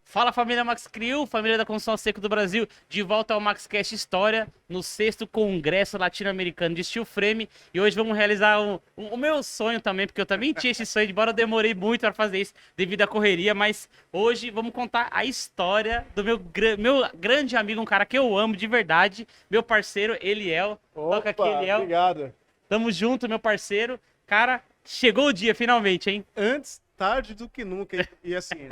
Fala família Max Crew, família da Construção Seco do Brasil, de volta ao MaxCast História, no 6º Congresso Latino-Americano de Steel Frame. E hoje vamos realizar o meu sonho também, porque eu também tinha esse sonho, embora eu demorei muito para fazer isso devido à correria, mas hoje vamos contar a história do meu grande amigo, um cara que eu amo de verdade, meu parceiro Eliel. Toca aqui, Eliel. Obrigado. Tamo junto, meu parceiro. Cara, chegou o dia finalmente, hein? Antes, tarde do que nunca. E assim,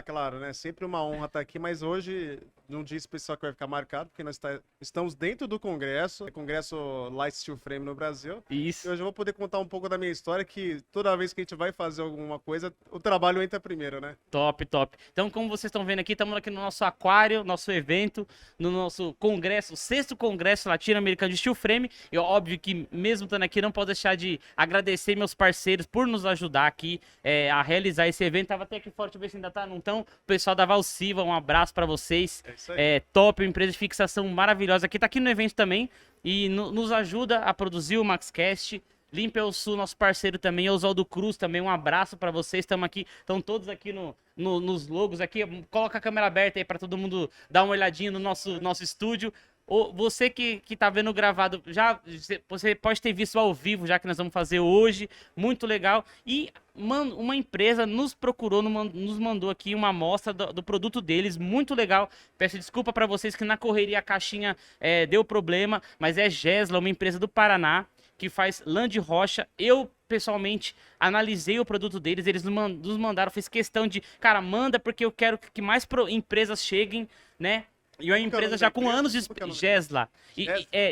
claro, né? Sempre uma honra estar aqui, mas hoje, num dia especial que vai ficar marcado, porque nós estamos dentro do Congresso Light Steel Frame no Brasil. Isso. E hoje eu vou poder contar um pouco da minha história, que toda vez que a gente vai fazer alguma coisa, o trabalho entra primeiro, né? Top, top. Então, como vocês estão vendo aqui, estamos aqui no nosso aquário, nosso evento, no nosso congresso, o 6º Congresso Latino-Americano de Steel Frame. E óbvio que, mesmo estando aqui, não posso deixar de agradecer meus parceiros por nos ajudar aqui a realizar esse evento. Tava até aqui fora, deixa eu ver se ainda tá, não tão. O pessoal da Valsiva, um abraço para vocês. É isso aí. Top, uma empresa de fixação maravilhosa. Aqui tá aqui no evento também e nos ajuda a produzir o MaxCast. Limpel Sul, nosso parceiro também, Oswaldo Cruz também, um abraço para vocês, estamos aqui, estão todos aqui nos logos aqui, coloca a câmera aberta aí para todo mundo dar uma olhadinha no nosso estúdio. Você que tá vendo gravado, você pode ter visto ao vivo, já que nós vamos fazer hoje, muito legal. E uma empresa nos procurou, nos mandou aqui uma amostra do produto deles, muito legal. Peço desculpa para vocês que na correria a caixinha deu problema, mas é Gesla, uma empresa do Paraná, que faz lã de rocha. Eu, pessoalmente, analisei o produto deles, eles nos mandaram, fiz questão de, cara, manda porque eu quero que mais empresas cheguem, né? E uma empresa já com anos de Gesla.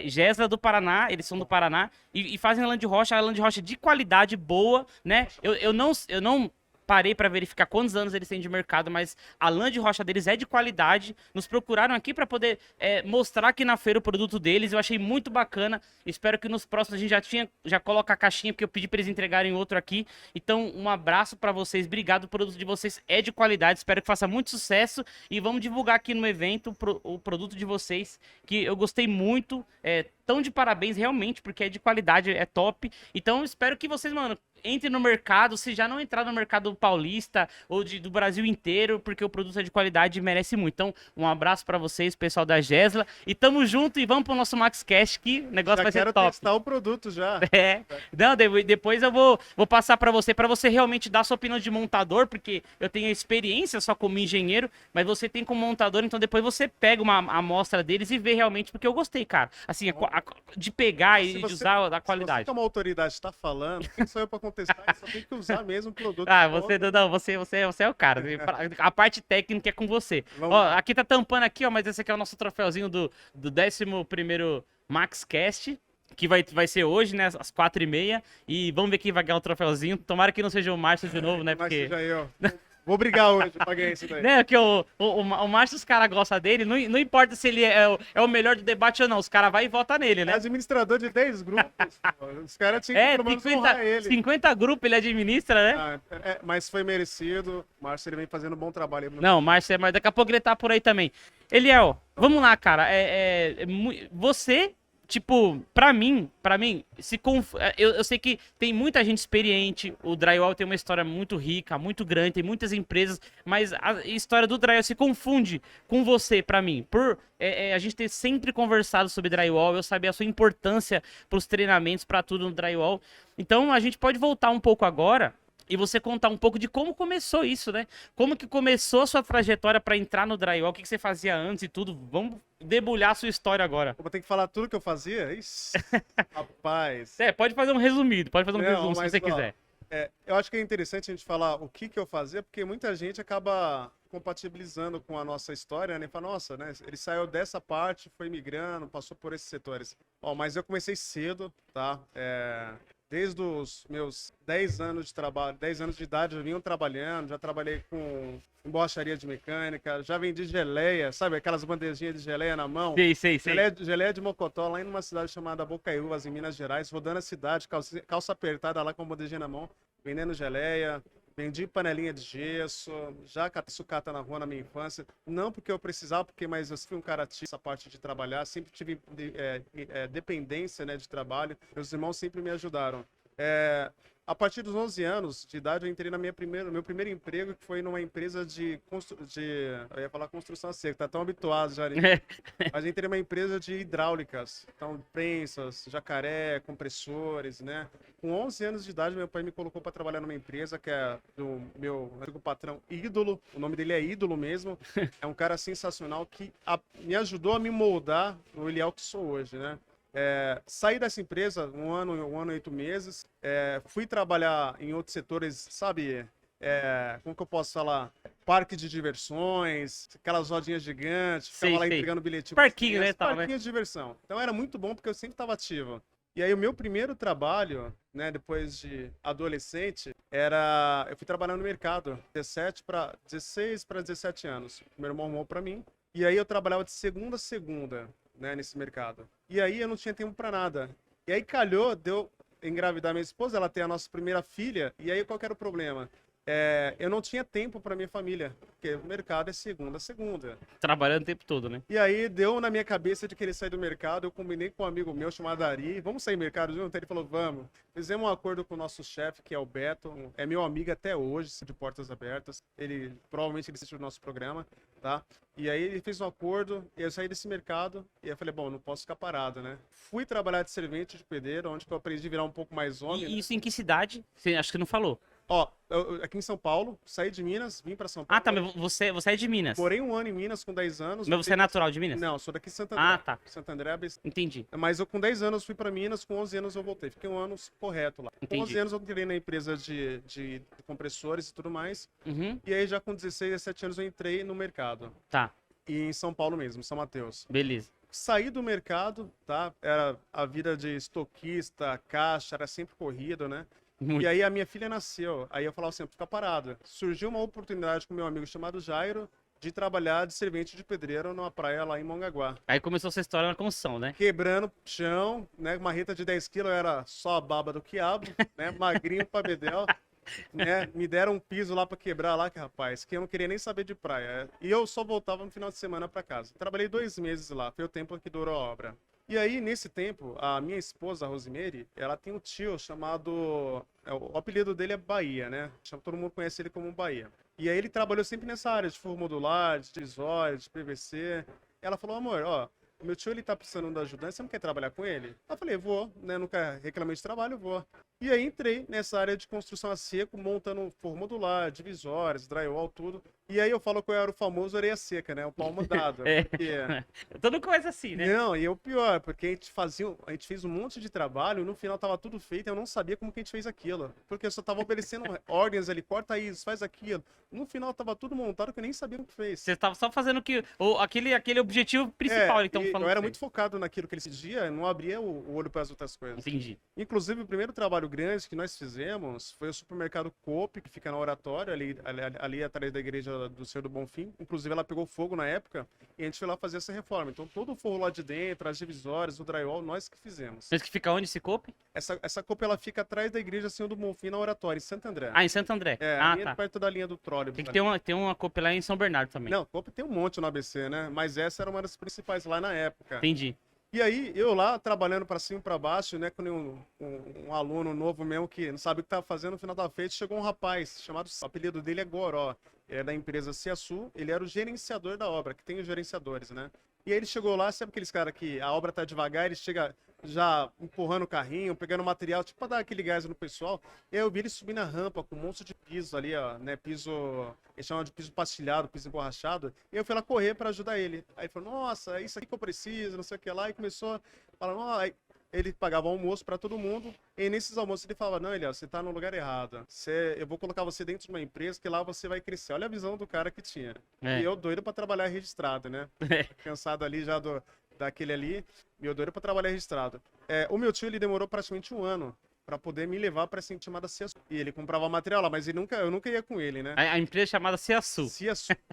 Gesla do Paraná, eles são do Paraná e fazem lã de rocha de qualidade boa, né? Eu não parei para verificar quantos anos eles têm de mercado, mas a lã de rocha deles é de qualidade. Nos procuraram aqui para poder mostrar aqui na feira o produto deles. Eu achei muito bacana. Espero que nos próximos a gente já coloca a caixinha, porque eu pedi para eles entregarem outro aqui. Então, um abraço para vocês. Obrigado, o produto de vocês é de qualidade. Espero que faça muito sucesso e vamos divulgar aqui no evento o produto de vocês, que eu gostei muito. Tão de parabéns realmente, porque é de qualidade, é top. Então, espero que vocês, mano, entre no mercado, se já não entrar no mercado paulista ou do Brasil inteiro, porque o produto é de qualidade e merece muito. Então, um abraço pra vocês, pessoal da Gesla, e tamo junto e vamos pro nosso MaxCast, que o negócio vai ser top. Já quero testar o produto já. Não, depois eu vou passar pra você realmente dar sua opinião de montador, porque eu tenho experiência só como engenheiro, mas você tem como montador, então depois você pega uma amostra deles e vê realmente, porque eu gostei, cara. Assim, de pegar e de usar da qualidade. Se você que é uma autoridade está falando, quem sou eu para contestar? Só tem que usar mesmo o produto. Você é o cara. A parte técnica é com você. Ó, aqui tá tampando aqui, ó, mas esse aqui é o nosso troféuzinho do 11º MaxCast, que vai ser hoje, né, às 4h30. E vamos ver quem vai ganhar o troféuzinho. Tomara que não seja o Márcio de novo, né? Porque... Mas seja eu. Vou brigar hoje pra ganhar isso daí. Né, porque o Márcio, os caras gostam dele, não importa se ele é o melhor do debate ou não, os caras vão e votam nele, né? É administrador de 10 grupos, os caras tinham que pelo menos honrar ele. 50 grupos ele administra, né? Mas foi merecido, o Márcio ele vem fazendo um bom trabalho. Não, o Márcio, mas daqui a pouco ele tá por aí também. Eliel, vamos lá, cara, você... Tipo, pra mim, eu sei que tem muita gente experiente, o drywall tem uma história muito rica, muito grande, tem muitas empresas, mas a história do drywall se confunde com você, pra mim. Por a gente ter sempre conversado sobre drywall, eu sabia a sua importância pros treinamentos, pra tudo no drywall. Então, a gente pode voltar um pouco agora e você contar um pouco de como começou isso, né? Como que começou a sua trajetória para entrar no drywall, o que você fazia antes e tudo. Vamos debulhar a sua história agora. Vou ter que falar tudo que eu fazia? Ixi, rapaz. Pode fazer um resumido, se você quiser. Eu acho que é interessante a gente falar o que eu fazia, porque muita gente acaba compatibilizando com a nossa história, né? Fala, nossa, né? Ele saiu dessa parte, foi migrando, passou por esses setores. Mas eu comecei cedo, tá? Desde os meus 10 anos de trabalho, 10 anos de idade, eu vinha trabalhando, já trabalhei com borracharia de mecânica, já vendi geleia, sabe aquelas bandejinhas de geleia na mão? Sei. Geleia de mocotó, lá em uma cidade chamada Bocaiúvas, em Minas Gerais, rodando a cidade, calça apertada lá com a bandejinha na mão, vendendo geleia. Vendi panelinha de gesso, já catei sucata na rua na minha infância. Não porque eu precisava, mas eu fui um cara ativo essa parte de trabalhar, sempre tive dependência, né, de trabalho. Meus irmãos sempre me ajudaram. A partir dos 11 anos de idade, eu entrei no meu primeiro emprego, que foi numa empresa eu ia falar construção a seco, tá tão habituado já, mas eu entrei numa empresa de hidráulicas, então prensas, jacaré, compressores, né? Com 11 anos de idade, meu pai me colocou para trabalhar numa empresa que é do meu antigo patrão Ídolo, o nome dele é Ídolo mesmo, é um cara sensacional que me ajudou a me moldar no Eliel que sou hoje, né? Saí dessa empresa um ano e 8 meses, fui trabalhar em outros setores, sabe? Como que eu posso falar? Parque de diversões, aquelas rodinhas gigantes, ficava lá entregando bilhetinho. Parquinho, né, tal, parquinho de diversão. Então era muito bom porque eu sempre estava ativo. E aí o meu primeiro trabalho, né, depois de adolescente, eu fui trabalhar no mercado, 16 para 17 anos. Meu irmão arrumou para mim. E aí eu trabalhava de segunda a segunda, né, nesse mercado. E aí eu não tinha tempo para nada. E aí calhou, deu engravidar minha esposa, ela tem a nossa primeira filha, e aí qual que era o problema? Eu não tinha tempo para minha família, porque o mercado é segunda a segunda. Trabalhando o tempo todo, né? E aí deu na minha cabeça de querer sair do mercado, eu combinei com um amigo meu chamado Ari, vamos sair do mercado junto? Ele falou, vamos. Fizemos um acordo com o nosso chefe, que é o Beto, é meu amigo até hoje, de portas abertas. Provavelmente ele assistiu o nosso programa, tá? E aí ele fez um acordo, e eu saí desse mercado, e eu falei, bom, não posso ficar parado, né? Fui trabalhar de servente de pedreiro, onde eu aprendi a virar um pouco mais homem. E isso em que cidade? Você, acho que não falou. Ó, aqui em São Paulo, saí de Minas, vim pra São Paulo. Ah, tá, mas você é de Minas. Morei um ano em Minas com 10 anos. Mas você é natural de Minas? Não, sou daqui de Santo André. Ah, tá. Santo André, Entendi. mas eu com 10 anos fui pra Minas, com 11 anos eu voltei. Fiquei um ano correto lá. Entendi. Com 11 anos eu entrei na empresa de compressores e tudo mais. Uhum. E aí já com 16, 17 anos eu entrei no mercado. Tá, E em São Paulo mesmo, São Mateus. beleza. Saí do mercado, tá? Era a vida de estoquista, caixa, era sempre corrido, né? Muito. E aí a minha filha nasceu. Aí eu falava assim, fica parado. Surgiu uma oportunidade com meu amigo chamado Jairo de trabalhar de servente de pedreiro numa praia lá em Mongaguá. Aí começou essa história na construção, né? Quebrando chão, né? Marreta de 10 quilos era só a baba do quiabo, né? Magrinho pra bedel, né? Me deram um piso lá pra quebrar lá, que rapaz, que eu não queria nem saber de praia. E eu só voltava no final de semana pra casa. Trabalhei 2 meses lá, foi o tempo que durou a obra. E aí, nesse tempo, a minha esposa, a Rosemary, ela tem um tio chamado... O apelido dele é Bahia, né? Todo mundo conhece ele como Bahia. E aí ele trabalhou sempre nessa área de forro modular, de divisórias, de PVC. Ela falou, amor, ó, o meu tio ele tá precisando de ajudante, você não quer trabalhar com ele? Eu falei, vou, né? Nunca reclamei de trabalho, vou. E aí entrei nessa área de construção a seco, montando forro modular, divisórias, drywall, tudo. E aí eu falo que eu era o famoso orelha seca, né? O palmo dado. É. Porque... Todo mundo começa assim, né? Não, e o pior, porque a gente fez um monte de trabalho, no final tava tudo feito, eu não sabia como que a gente fez aquilo. Porque eu só tava obedecendo ordens ali, corta isso, faz aquilo. No final tava tudo montado que eu nem sabia o que fez. Você tava só fazendo aquele objetivo principal, então, eu falando era pra muito focado naquilo que ele decidia, não abria o olho para as outras coisas. Entendi. Inclusive, o primeiro trabalho grande que nós fizemos foi o supermercado Coop, que fica na Oratório, ali atrás da igreja do Senhor do Bonfim. Inclusive, ela pegou fogo na época e a gente foi lá fazer essa reforma. Então, todo o forro lá de dentro, as divisórias, o drywall, nós que fizemos. Mas que fica onde esse Coop? Essa Coop, ela fica atrás da igreja Senhor do Bonfim, na Oratório, em Santo André. Ah, em Santo André. Ah, ali tá. perto da linha do trólebus. Tem que ter uma Coop lá em São Bernardo também. Não, Coop tem um monte no ABC, né? Mas essa era uma das principais lá na época. Entendi. E aí, eu lá, trabalhando para cima e para baixo, né, com um aluno novo mesmo que não sabe o que estava fazendo, no final da feita, chegou um rapaz chamado, o apelido dele é Goró, é da empresa Ciaçu, ele era o gerenciador da obra, que tem os gerenciadores, né? E aí ele chegou lá, sabe aqueles caras que a obra tá devagar, ele chega já empurrando o carrinho, pegando material, tipo pra dar aquele gás no pessoal. E aí eu vi ele subir na rampa com um monte de piso ali, ó, né, piso, eles chamam de piso pastilhado, piso emborrachado. E eu fui lá correr pra ajudar ele. Aí ele falou, nossa, é isso aqui que eu preciso, não sei o que lá. E começou a falar, ó, ele pagava almoço para todo mundo, e nesses almoços ele falava, não, Eliel, você tá no lugar errado. Eu vou colocar você dentro de uma empresa que lá você vai crescer. Olha a visão do cara que tinha. E eu doido para trabalhar registrado, né? Cansado ali já daquele ali, e eu doido para trabalhar registrado. O meu tio, ele demorou praticamente um ano para poder me levar para essa chamada Ciaçu. E ele comprava material lá, mas eu nunca ia com ele, né? A empresa chamada Ciaçu.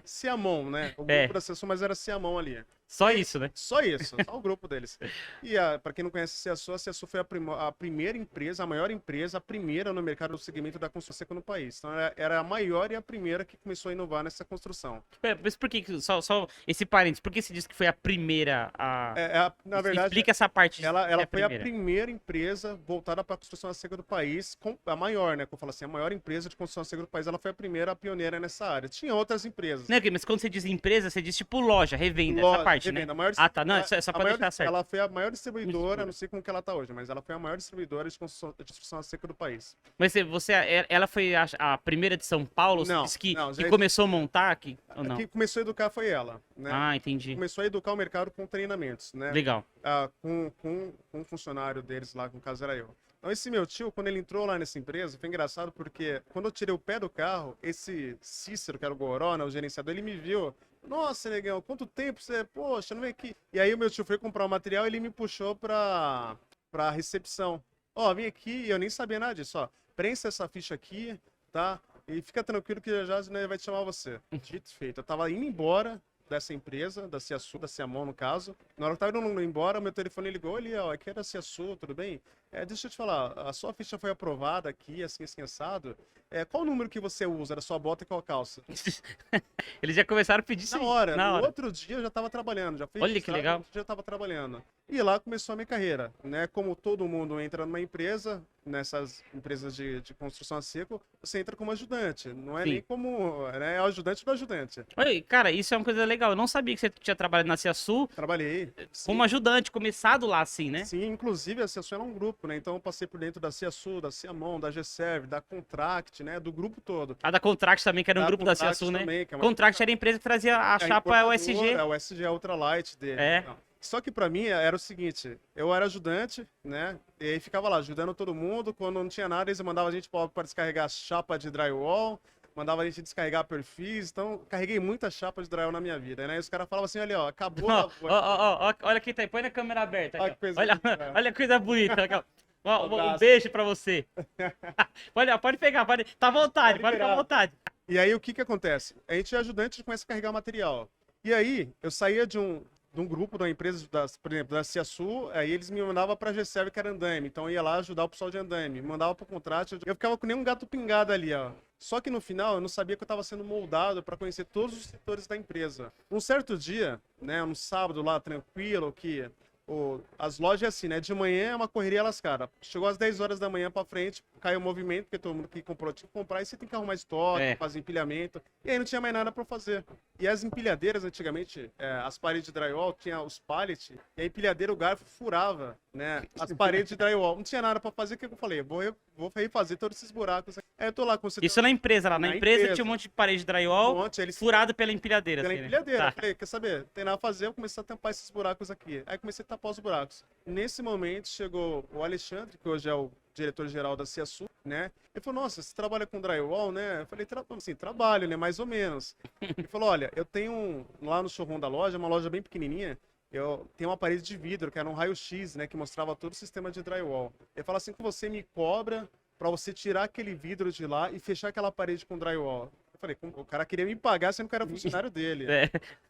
Ciamon, né? O grupo da Ciaçu, mas era Ciamon ali. Só isso, né? Só isso, só o grupo deles. E para quem não conhece a CIASU foi a primeira empresa, a maior empresa, a primeira no mercado do segmento da construção seca no país. Então era a maior e a primeira que começou a inovar nessa construção. Mas por que, só esse parênteses, por que se diz que foi a primeira a... Na verdade, Explica essa parte. ela que é foi a primeira empresa voltada para a construção seca do país, a maior, né? Que eu falo assim, a maior empresa de construção seca do país, ela foi a primeira, a pioneira nessa área. Tinha outras empresas. Não, mas quando você diz empresa, você diz tipo loja, revenda, essa parte, revenda, né? Ah, tá, não, é só pra deixar certo. Ela foi a maior distribuidora, não sei como que ela tá hoje, mas ela foi a maior distribuidora de construção seca do país. Mas ela foi a primeira de São Paulo? Você Não, disse que não, começou a montar aqui? Ou não? Quem começou a educar foi ela, né? Ah, entendi. Começou a educar o mercado com treinamentos, né? Legal. Com um funcionário deles lá, no caso era eu. Então, esse meu tio, quando ele entrou lá nessa empresa, foi engraçado porque quando eu tirei o pé do carro, esse Cícero, que era o Goró, né, o gerenciador, ele me viu. Nossa, negão, quanto tempo você... Poxa, não vem aqui. E aí o meu tio foi comprar o material e ele me puxou pra recepção. Ó, vem aqui, e eu nem sabia nada disso, ó. Prensa essa ficha aqui, tá? E fica tranquilo que já né, vai te chamar você. Dito e feito. Eu tava indo embora dessa empresa, da CIASU, da Ciamon, no caso. Na hora que eu tava indo embora, meu telefone ligou, ele, ó, aqui era a CIASU, tudo bem? Deixa eu te falar, a sua ficha foi aprovada aqui, assim, assado. Qual o número que você usa da sua bota e qual a calça? Eles já começaram a pedir isso Na aí, hora. na No hora. outro dia eu já tava trabalhando, já fui Olha que legal. No outro dia eu tava trabalhando. E lá começou a minha carreira, né? Como todo mundo entra numa empresa, nessas empresas de construção a seco, você entra como ajudante. Não é Sim. nem como... Né, é o ajudante do ajudante. Olha, cara, isso é uma coisa legal. Eu não sabia que você tinha trabalhado na CIASU Trabalhei. como ajudante, começado lá assim, né? Sim, inclusive a CIASU era um grupo, né? Então eu passei por dentro da CIASU, da Ciamon, da GServe, da Contract, né? Do grupo todo. A da Contract também, que era um Da grupo da Contract CIASU, né? também, que é uma Contract era a empresa que trazia a chapa USG. É o USG Ultralight dele. É. Não. Só que pra mim era o seguinte, eu era ajudante, né? E aí ficava lá ajudando todo mundo. Quando não tinha nada, eles mandavam a gente para descarregar chapa de drywall, mandava a gente descarregar perfis. Então, carreguei muita chapa de drywall na minha vida, né? E os caras falavam assim, olha, ó, acabou a... Olha aqui, tá aí, põe na câmera aberta. Aqui, Olha que coisa olha, linda. olha que coisa bonita. Aqui, ó. Um abraço. beijo pra você. Pode pegar, tá à vontade, pode ficar à liberar. vontade. E aí, o que que acontece? A gente é ajudante, a gente começa a carregar material. E aí, eu saía de um grupo, de uma empresa, por exemplo, da CIASU, aí eles me mandavam pra GServe, que era andaime. Então eu ia lá ajudar o pessoal de andaime. Me mandava pro contrato, eu ficava com nem um gato pingado ali, ó. Só que no final eu não sabia que eu estava sendo moldado para conhecer todos os setores da empresa. Um certo dia, né, um sábado lá tranquilo, que as lojas é assim, né? De manhã é uma correria lascada. Chegou às 10 horas da manhã para frente, caiu o movimento, porque todo mundo que comprou tinha que comprar, e você tem que arrumar estoque, fazer empilhamento. E aí não tinha mais nada para fazer. E as empilhadeiras, antigamente, as paredes de drywall, tinha os pallets, e a empilhadeira, o garfo furava, né? As paredes de drywall. Não tinha nada para fazer, o que eu falei? Vou refazer todos esses buracos aqui. Aí eu tô lá com você. Isso na empresa, lá. Na empresa tinha um monte de parede de drywall furado pela empilhadeira. Pela assim, empilhadeira. Né? Eu falei, quer saber? Não tem nada a fazer, eu comecei a tampar esses buracos aqui. Aí comecei a tapar os buracos. Nesse momento chegou o Alexandre, que hoje é o diretor-geral da CIASU, né? Ele falou, nossa, você trabalha com drywall, né? Eu falei, assim, trabalho, né? Mais ou menos. Ele falou, olha, eu tenho lá no showroom da loja, uma loja bem pequenininha, eu tenho uma parede de vidro, que era um raio-x, né? Que mostrava todo o sistema de drywall. Ele falou assim, que você me cobra para você tirar aquele vidro de lá e fechar aquela parede com drywall. Eu falei, o cara queria me pagar sendo que eu era funcionário dele.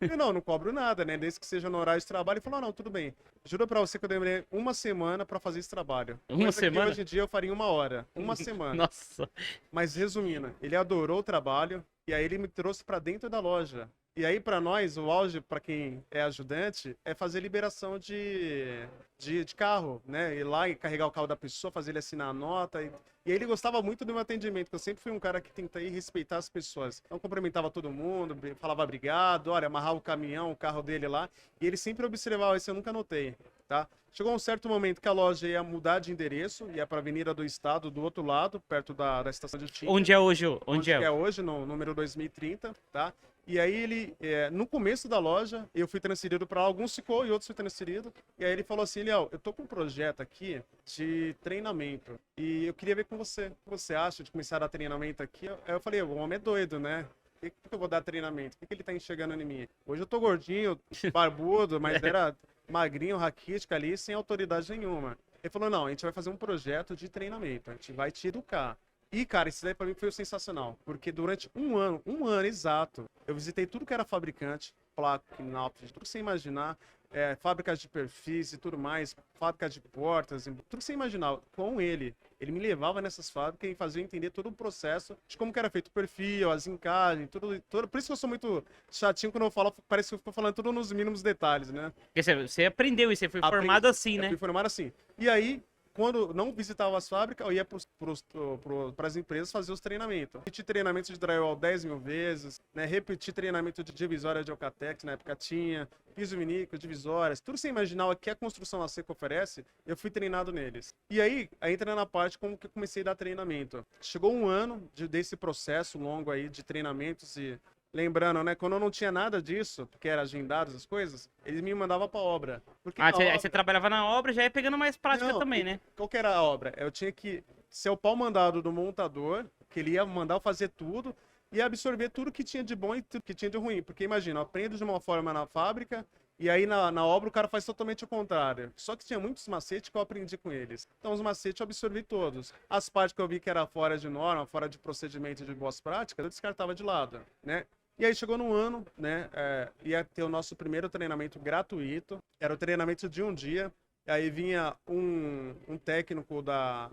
Eu falei, não cobro nada, né? Desde que seja no horário de trabalho. Ele falou, não, tudo bem. Juro pra você que eu demorei uma semana pra fazer esse trabalho. Uma semana? Hoje em dia eu faria em 1 hora. Uma semana. Nossa. Mas resumindo, ele adorou o trabalho e aí ele me trouxe pra dentro da loja. E aí, para nós, o auge, para quem é ajudante, é fazer liberação de carro, né? Ir lá e carregar o carro da pessoa, fazer ele assinar a nota. E aí ele gostava muito do meu atendimento, porque eu sempre fui um cara que tentei respeitar as pessoas. Então, cumprimentava todo mundo, falava obrigado, olha, amarrava o caminhão, o carro dele lá. E ele sempre observava, isso eu nunca notei, tá? Chegou um certo momento que a loja ia mudar de endereço, ia para a Avenida do Estado, do outro lado, perto da estação de Tinta. Onde é hoje? Onde é hoje, no número 2030, tá? E aí ele, no começo da loja, eu fui transferido para lá, alguns ficou e outros fui transferido. E aí ele falou assim, Léo, eu tô com um projeto aqui de treinamento e eu queria ver com você. O que você acha de começar a dar treinamento aqui? Aí eu falei, o homem é doido, né? Por que eu vou dar treinamento? O que ele tá enxergando em mim? Hoje eu tô gordinho, barbudo, mas era magrinho, raquítico ali, sem autoridade nenhuma. Ele falou, não, a gente vai fazer um projeto de treinamento, a gente vai te educar. E, cara, isso daí pra mim foi sensacional, porque durante um ano exato, eu visitei tudo que era fabricante, placo, knauf, tudo que você imaginar, fábricas de perfis e tudo mais, fábricas de portas, tudo que você imaginar, com ele. Ele me levava nessas fábricas e fazia eu entender todo o processo de como que era feito o perfil, as encaixes, tudo. Por isso que eu sou muito chatinho quando eu falo, parece que eu fico falando tudo nos mínimos detalhes, né? Porque você aprendeu isso, você foi formado assim, Eu né? fui formado assim. E aí, quando não visitava as fábricas, eu ia para as empresas fazer os treinamentos. Repetir treinamento de drywall 10 mil vezes, né? Repetir treinamento de divisória de Alcatex, na época tinha, piso vinílico, divisórias, tudo sem imaginar o que a construção a seco oferece, eu fui treinado neles. E aí entra na parte como que eu comecei a dar treinamento. Chegou um ano desse processo longo aí de treinamentos e lembrando, né, quando eu não tinha nada disso, porque era agendado as coisas, eles me mandavam pra obra. Porque Ah, na aí obra... você trabalhava na obra, já ia pegando mais prática Não, também, né? Qual que era a obra? Eu tinha que ser o pau mandado do montador, que ele ia mandar eu fazer tudo e absorver tudo que tinha de bom e tudo que tinha de ruim. Porque imagina, eu aprendo de uma forma na fábrica e aí na obra o cara faz totalmente o contrário. Só que tinha muitos macetes que eu aprendi com eles. Então os macetes eu absorvi todos. As partes que eu vi que era fora de norma, fora de procedimento de boas práticas, eu descartava de lado, né? E aí chegou no ano, né? Ia ter o nosso primeiro treinamento gratuito. Era o treinamento de um dia. Aí vinha um técnico da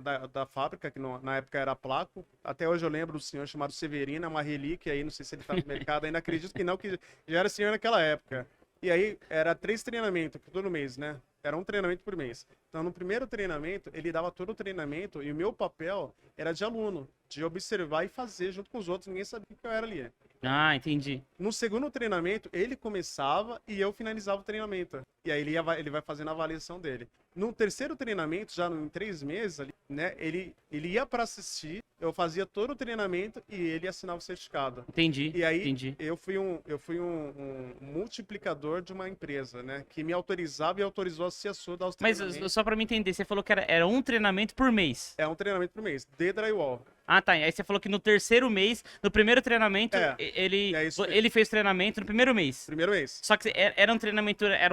fábrica, que na época era Placo. Até hoje eu lembro do senhor chamado Severino, uma relíquia aí, não sei se ele está no mercado, ainda acredito que não, que já era senhor naquela época. E aí era 3 treinamentos todo mês, né? Era um treinamento por mês. Então, no primeiro treinamento, ele dava todo o treinamento e o meu papel era de aluno, de observar e fazer junto com os outros. Ninguém sabia que eu era ali. Ah, entendi. No segundo treinamento, ele começava e eu finalizava o treinamento. E aí ele vai fazendo a avaliação dele. No terceiro treinamento, já em 3 meses, ali, né, ele ia para assistir, eu fazia todo o treinamento e ele assinava o certificado. Entendi. E aí Entendi. eu fui um multiplicador de uma empresa, né, que me autorizava e autorizou a CIASU a dar os Mas treinamentos. só pra me entender, você falou que era um treinamento por mês. É um treinamento por mês, de drywall. Ah, tá. Aí você falou que no terceiro mês, no primeiro treinamento, é isso mesmo. ele fez treinamento no primeiro mês. Primeiro mês. Só que eram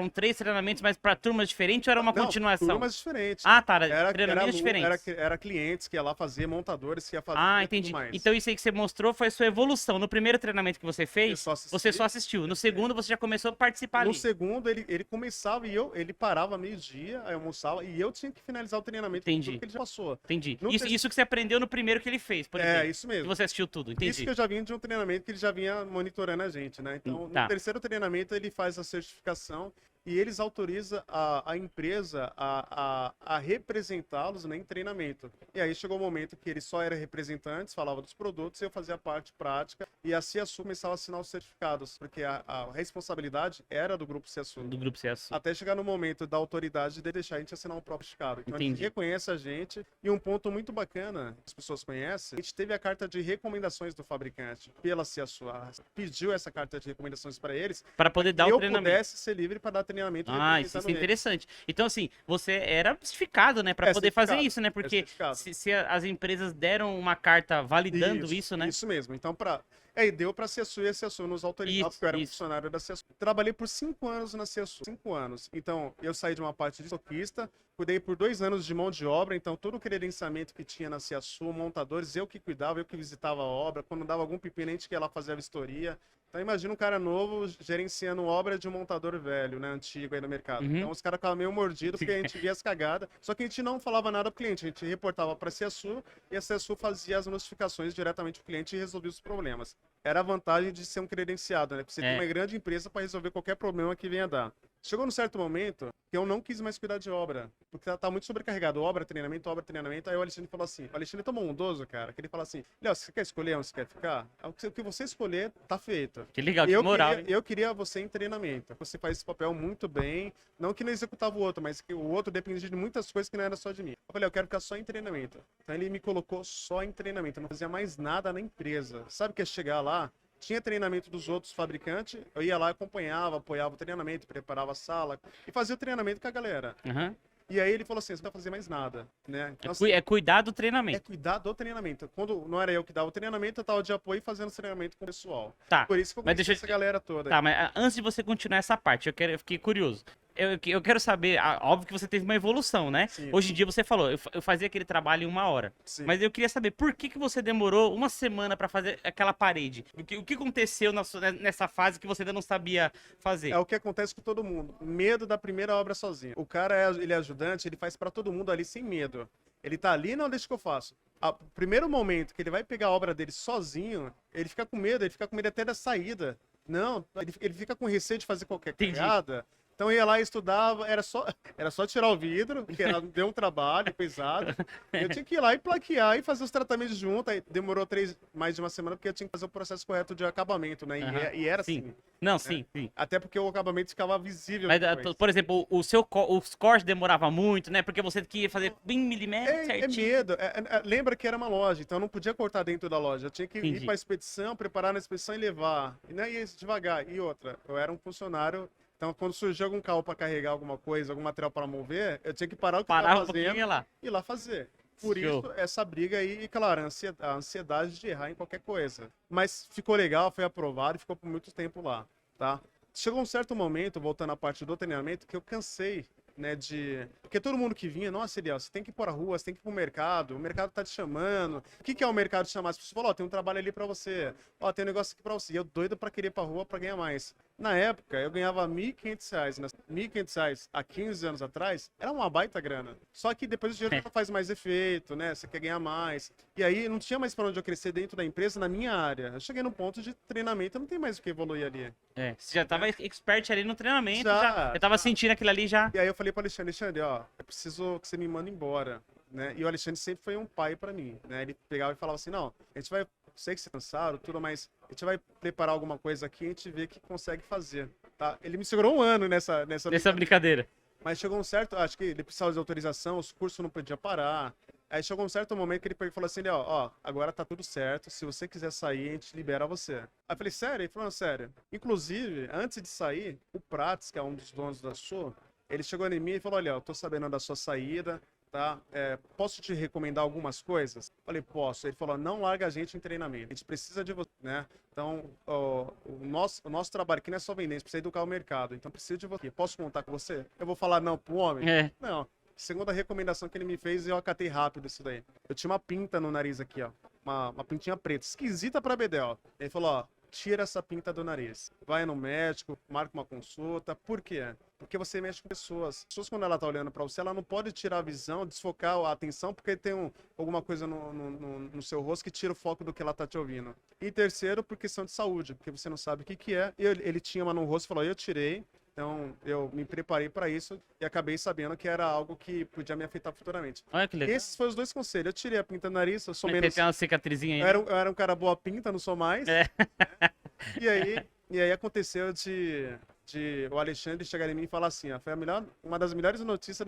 3 treinamentos, mas pra turmas diferentes ou era uma Não, continuação? turmas diferentes. Ah, tá. Treinamentos aluno, diferentes. Era clientes que ia lá fazer, montadores que ia fazer Ah, e entendi. tudo mais. Então isso aí que você mostrou foi a sua evolução. No primeiro treinamento que você fez, Eu só assisti. você só assistiu. No segundo, você já começou a participar No ali. segundo, ele começava e ele parava meio-dia, aí eu almoçava, e eu tinha que finalizar o treinamento com Entendi. tudo que ele já passou. Entendi. No Isso que você aprendeu no primeiro que ele fez, por exemplo. Isso mesmo. Que você assistiu tudo, Isso entendi. que eu já vinha de um treinamento que ele já vinha monitorando a gente, né? Então, Tá. no terceiro treinamento, ele faz a certificação e eles autorizam a empresa a representá-los, né, em treinamento. E aí chegou o momento que eles só eram representantes, falava dos produtos, e eu fazia a parte prática, e a CIASU começava a assinar os certificados, porque a responsabilidade era do grupo CIASU. Do grupo CSU. Até chegar no momento da autoridade de deixar a gente assinar um próprio certificado. Então a gente Entendi. reconhece a gente. E um ponto muito bacana, que as pessoas conhecem, a gente teve a carta de recomendações do fabricante pela CIASU. Pediu essa carta de recomendações para eles, Para poder dar que o eu treinamento. pudesse ser livre para dar treinamento. Ah, isso é representando eles. interessante. Então, assim, você era certificado, né, para poder fazer certificado. isso, né? Porque certificado. se as empresas deram uma carta validando isso, né? Isso mesmo. Então, deu para a CIASU e a CIASU nos autorizava, porque eu era funcionário da CIASU. Trabalhei por 5 anos na CIASU. 5 anos. Então, eu saí de uma parte de estoquista, cuidei por 2 anos de mão de obra, então todo o credenciamento que tinha na CIASU, montadores, eu que cuidava, eu que visitava a obra. Quando dava algum pepino, a gente ia lá fazer a vistoria. Então imagina um cara novo gerenciando obra de um montador velho, né, antigo aí no mercado. Uhum. Então os caras ficavam meio mordidos porque a gente via as cagadas, só que a gente não falava nada pro cliente, a gente reportava para a CIASU e a CIASU fazia as notificações diretamente pro cliente e resolvia os problemas. Era a vantagem de ser um credenciado, né? Porque você tem uma grande empresa para resolver qualquer problema que venha dar. Chegou num certo momento que eu não quis mais cuidar de obra, porque tá muito sobrecarregado. Obra, treinamento. Aí o Alexandre falou assim, o Alexandre é tão bondoso, cara, que ele fala assim, Léo, você quer escolher onde você quer ficar? O que você escolher, tá feito. Que legal, que moral. Eu queria você em treinamento. Você faz esse papel muito bem, não que não executava o outro, mas que o outro dependia de muitas coisas que não era só de mim. Eu falei, eu quero ficar só em treinamento. Então ele me colocou só em treinamento, eu não fazia mais nada na empresa. Sabe o que é chegar lá? Tinha treinamento dos outros fabricantes, eu ia lá, acompanhava, apoiava o treinamento, preparava a sala e fazia o treinamento com a galera. Uhum. E aí ele falou assim, você não vai fazer mais nada, né? Então, É cuidar do é treinamento. cuidar do treinamento. Quando não era eu que dava o treinamento, eu tava de apoio fazendo treinamento com o pessoal. Tá. Por isso que eu Mas conheci essa galera toda. Tá, mas antes de você continuar essa parte, eu fiquei curioso. eu quero saber, óbvio que você teve uma evolução, né? Sim. Hoje em dia você falou, eu fazia aquele trabalho em 1 hora. Sim. Mas eu queria saber por que você demorou uma semana pra fazer aquela parede? O que aconteceu nessa fase que você ainda não sabia fazer? É o que acontece com todo mundo. Medo da primeira obra sozinho. O cara, ele é ajudante, ele faz pra todo mundo ali sem medo. Ele tá ali, não, deixa que eu faço. O primeiro momento que ele vai pegar a obra dele sozinho, ele fica com medo, ele fica com medo até da saída. Não, ele fica com receio de fazer qualquer Entendi. cagada. Então eu ia lá e estudava, era só tirar o vidro, que deu um trabalho pesado. Eu tinha que ir lá e plaquear e fazer os tratamentos junto. Aí demorou mais de uma semana, porque eu tinha que fazer o processo correto de acabamento, né? Aham. E era Sim. assim. Não, sim, sim. Até porque o acabamento ficava visível Mas, depois. por exemplo, os cortes demorava muito, né? Porque você queria fazer bem milímetro É certinho. medo. Lembra que era uma loja, então eu não podia cortar dentro da loja. Eu tinha que Entendi. ir para a expedição, preparar na expedição e levar. E não ia devagar. E outra, eu era um funcionário. Então, quando surgia algum carro para carregar alguma coisa, algum material para mover, eu tinha que parar o que eu Parava estava um pouquinho e fazendo ia lá. e ir lá fazer. Por Show. isso, essa briga aí, e claro, a ansiedade de errar em qualquer coisa. Mas ficou legal, foi aprovado e ficou por muito tempo lá, tá? Chegou um certo momento, voltando à parte do treinamento, que eu cansei, né, Porque todo mundo que vinha, nossa, Eliel, você tem que ir para a rua, você tem que ir pro mercado, o mercado tá te chamando. O que é o mercado te chamar? As pessoas falam, ó, tem um trabalho ali para você, ó, tem um negócio aqui para você. E eu doido para querer ir pra rua para ganhar mais. Na época, eu ganhava R$ 1.500. Né? R$ 1.500 há 15 anos atrás, era uma baita grana. Só que depois o dinheiro não faz mais efeito, né? Você quer ganhar mais. E aí não tinha mais para onde eu crescer dentro da empresa, na minha área. Eu cheguei num ponto de treinamento, eu não tem mais o que evoluir ali. É, você já tava expert ali no treinamento, Já, já tava sentindo aquilo ali já. E aí eu falei para Alexandre, ó, eu preciso que você me manda embora, né? E o Alexandre sempre foi um pai para mim, né? Ele pegava e falava assim, não, a gente vai, sei que você é cansado, tudo, mas a gente vai preparar alguma coisa aqui e a gente vê que consegue fazer, tá? Ele me segurou 1 ano nessa Brincadeira. mas chegou um certo, acho que ele precisava de autorização, os cursos não podia parar. Aí chegou um certo momento que ele falou assim, ó, agora tá tudo certo, se você quiser sair, a gente libera você. Aí eu falei, sério? Ele falou, não, sério. Inclusive, antes de sair, o Prates, que é um dos donos da Show, ele chegou em mim e falou, olha, eu tô sabendo da sua saída, tá? Posso te recomendar algumas coisas? Falei, posso. Ele falou, não larga a gente em treinamento, a gente precisa de você, né? Então, o nosso trabalho aqui não é só vender, a gente precisa educar o mercado, então precisa de você. Posso contar com você? Eu vou falar não pro homem? É. Não. Segunda recomendação que ele me fez, eu acatei rápido isso daí. Eu tinha uma pinta no nariz aqui, ó. Uma pintinha preta, esquisita pra Bedel. Ele falou, ó, tira essa pinta do nariz. Vai no médico, marca uma consulta. Por quê? Porque você mexe com pessoas. As pessoas, quando ela tá olhando pra você, ela não pode tirar a visão, desfocar a atenção, porque tem alguma coisa no seu rosto que tira o foco do que ela tá te ouvindo. E terceiro, por questão de saúde, porque você não sabe o que é. Ele tinha uma no rosto e falou, eu tirei. Então, eu me preparei para isso e acabei sabendo que era algo que podia me afetar futuramente. Olha que legal. Esses foram os 2 conselhos. Eu tirei a pinta do nariz, eu sou Mas menos... tem uma cicatrizinha aí. Eu era um cara boa pinta, não sou mais. É. E aí aconteceu de o Alexandre chegar em mim e falar assim, ó, foi uma das melhores notícias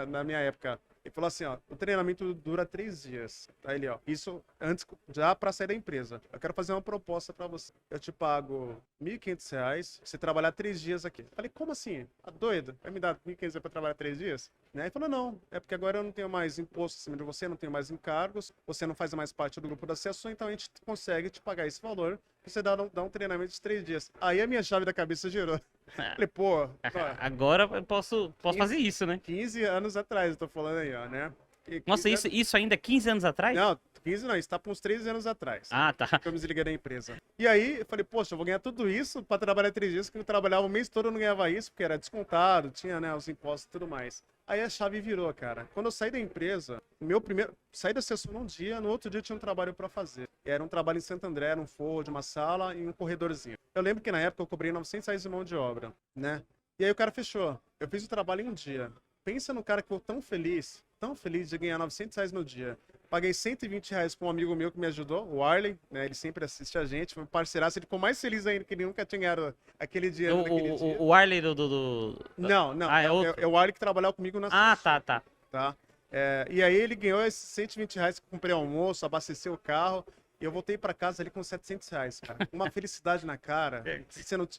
na minha época. Ele falou assim, ó, o treinamento dura 3 dias. Aí ele, ó, isso antes, já para sair da empresa. Eu quero fazer uma proposta para você. Eu te pago R$ 1.500, você trabalhar 3 dias aqui. Falei, como assim? Tá doido? Vai me dar R$ 1.500 para trabalhar 3 dias? Né? Ele falou, não, é porque agora eu não tenho mais imposto em cima de você, não tenho mais encargos, você não faz mais parte do grupo da CSU, então a gente consegue te pagar esse valor, você dá um treinamento de 3 dias. Aí a minha chave da cabeça girou. Falei, pô, Agora eu posso fazer isso, né? 15 anos atrás, eu tô falando aí, ó, né? E Nossa, 15 isso ainda é 15 anos atrás? Não, 15 não, isso tá por uns 13 anos atrás. Ah, tá. Que eu me desliguei da empresa. E aí, eu falei, poxa, eu vou ganhar tudo isso pra trabalhar 3 dias, que eu trabalhava o mês todo, eu não ganhava isso, porque era descontado, tinha, né, os impostos e tudo mais. Aí a chave virou, cara. Quando eu saí da empresa, saí da sessão num dia, no outro dia eu tinha um trabalho pra fazer. Era um trabalho em Santo André, num forro de uma sala e um corredorzinho. Eu lembro que na época eu cobrei R$ 900 de mão de obra, né? E aí o cara fechou. Eu fiz o trabalho em um dia. Pensa no cara que ficou tão feliz de ganhar R$ 900 no dia. Paguei R$ 120 para um amigo meu que me ajudou, o Arley, né? Ele sempre assiste a gente, foi um parceiraço, ele ficou mais feliz ainda que ele nunca tinha ganhado aquele dinheiro naquele dia. O Arley Não, Ah, é outro? é o Arley que trabalhava comigo na Ah, tá. tá? E aí ele ganhou esses R$ 120 que comprei almoço, abasteceu o carro. E eu voltei pra casa ali com R$ 700, cara. Uma felicidade na cara,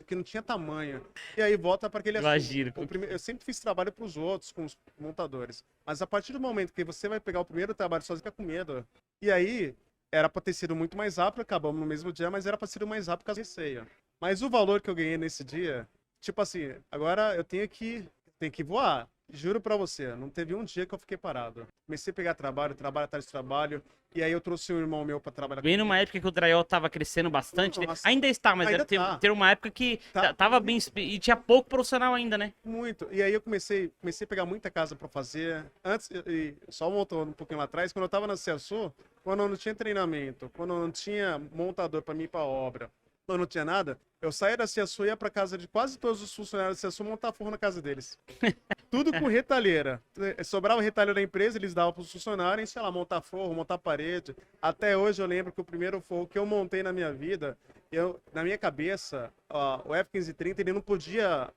que não tinha tamanho. E aí volta para aquele Imagino. Eu sempre fiz trabalho pros outros, com os montadores. Mas a partir do momento que você vai pegar o primeiro trabalho sozinho, fica com medo. E aí, era pra ter sido muito mais rápido, acabamos no mesmo dia, mas era pra ser mais rápido por causa do receio. Mas o valor que eu ganhei nesse dia, tipo assim, agora eu tenho que tem que voar. Juro pra você, não teve um dia que eu fiquei parado. Comecei a pegar trabalho atrás de trabalho, e aí eu trouxe um irmão meu pra trabalhar Bem comigo. numa época que o drywall tava crescendo bastante, né? Nossa, Ainda está, mas ainda ter, tá. ter uma época que Tá tava bem. E tinha pouco profissional ainda, né? muito. E aí eu comecei a pegar muita casa pra fazer. Antes, só voltando um pouquinho lá atrás, quando eu tava na CSU, quando eu não tinha treinamento, quando eu não tinha montador pra mim ir pra obra, quando eu não tinha nada, eu saía da CSU e ia pra casa de quase todos os funcionários da CSU montar forro na casa deles. Tudo com retalheira. Sobrava retalho da empresa, eles davam pros funcionários, sei lá, montar forro, montar parede. Até hoje eu lembro que o primeiro forro que eu montei na minha vida, na minha cabeça, ó, o F-1530, ele não podia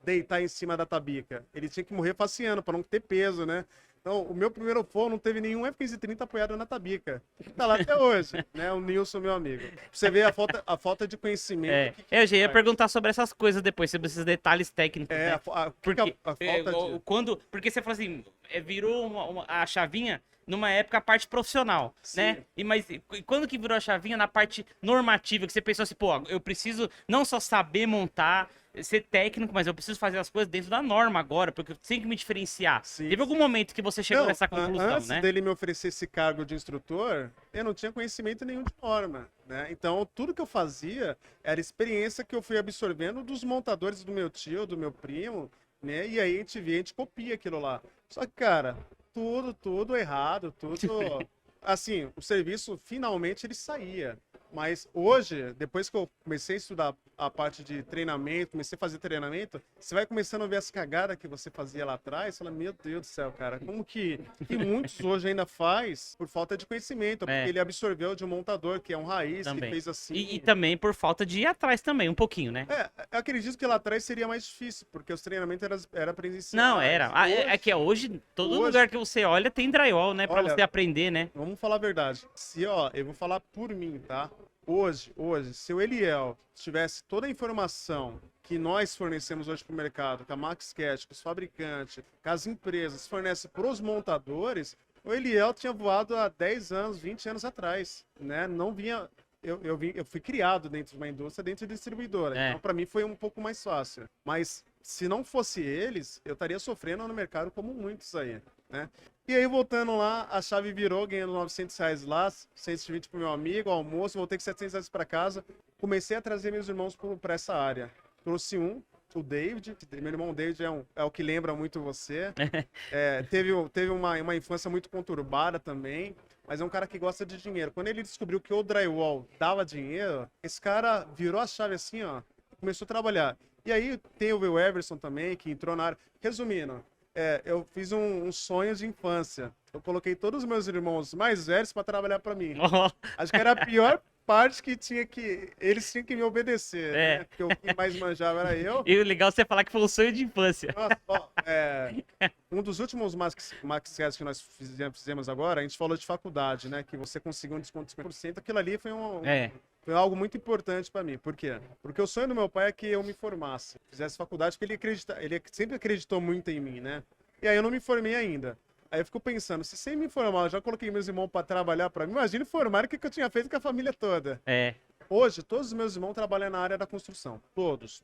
deitar em cima da tabica. Ele tinha que morrer faceando, para não ter peso, né? Então, o meu primeiro forro não teve nenhum F-1530 apoiado na tabica. Tá lá até hoje, né? O Nilson, meu amigo. Pra você ver a falta de conhecimento. Eu já ia faz. perguntar sobre essas coisas depois, sobre esses detalhes técnicos, né? Porque, falta de... porque você falou assim, virou a chavinha numa época a parte profissional, Sim. né? E quando que virou a chavinha na parte normativa, que você pensou assim, pô, eu preciso não só saber montar, ser técnico, mas eu preciso fazer as coisas dentro da norma agora, porque eu tenho que me diferenciar. Sim, Teve algum momento que você chegou Não, nessa conclusão, antes né? dele me oferecer esse cargo de instrutor, eu não tinha conhecimento nenhum de norma, né? Então, tudo que eu fazia era experiência que eu fui absorvendo dos montadores do meu tio, do meu primo, né? E aí a gente copia aquilo lá. Só que, cara, tudo errado, tudo... Assim, o serviço, finalmente, ele saía. Mas hoje, depois que eu comecei a estudar a parte de treinamento, comecei a fazer treinamento, você vai começando a ver as cagadas que você fazia lá atrás, você fala, meu Deus do céu, cara, como que muitos hoje ainda faz por falta de conhecimento, porque ele absorveu de um montador, que é um raiz, que Também. fez assim. E também por falta de ir atrás também, um pouquinho, né? Eu acredito que lá atrás seria mais difícil, porque os treinamentos era presenciais. Não, era. É que hoje, todo lugar que você olha tem drywall, né? Pra Olha, você aprender, né? Vamos falar a verdade. Eu vou falar por mim, tá? Hoje, se o Eliel tivesse toda a informação que nós fornecemos hoje para o mercado, que a MaxCat, que os fabricantes, que as empresas fornecem para os montadores, o Eliel tinha voado há 10 anos, 20 anos atrás, né? Não vinha... Eu fui criado dentro de uma indústria, dentro de distribuidora. Então, para mim, foi um pouco mais fácil. Mas, se não fosse eles, eu estaria sofrendo no mercado como muitos aí, né? E aí, voltando lá, a chave virou, ganhando R$ 900 lá, 120 pro meu amigo, almoço, voltei com R$ 700 para casa. Comecei a trazer meus irmãos para essa área. Trouxe o David, meu irmão David é o que lembra muito você. Teve uma infância muito conturbada também, mas é um cara que gosta de dinheiro. Quando ele descobriu que o drywall dava dinheiro, esse cara virou a chave assim, ó, começou a trabalhar. E aí tem o Will Everson também, que entrou na área. Resumindo, eu fiz um sonho de infância. Eu coloquei todos os meus irmãos mais velhos para trabalhar para mim. Acho que era a pior parte que eles tinham que me obedecer, né? Porque o que mais manjava era eu. E o legal é você falar que foi um sonho de infância. Nossa, ó, um dos últimos Maxcast que nós fizemos agora, a gente falou de faculdade, né? Que você conseguiu um desconto de 50%. Aquilo ali foi foi algo muito importante para mim. Por quê? Porque o sonho do meu pai é que eu me formasse, fizesse faculdade, porque ele sempre acreditou muito em mim, né? E aí eu não me formei ainda. Aí eu fico pensando, se sem me formar, eu já coloquei meus irmãos para trabalhar para mim, imagine formar o que eu tinha feito com a família toda. Hoje, todos os meus irmãos trabalham na área da construção. Todos.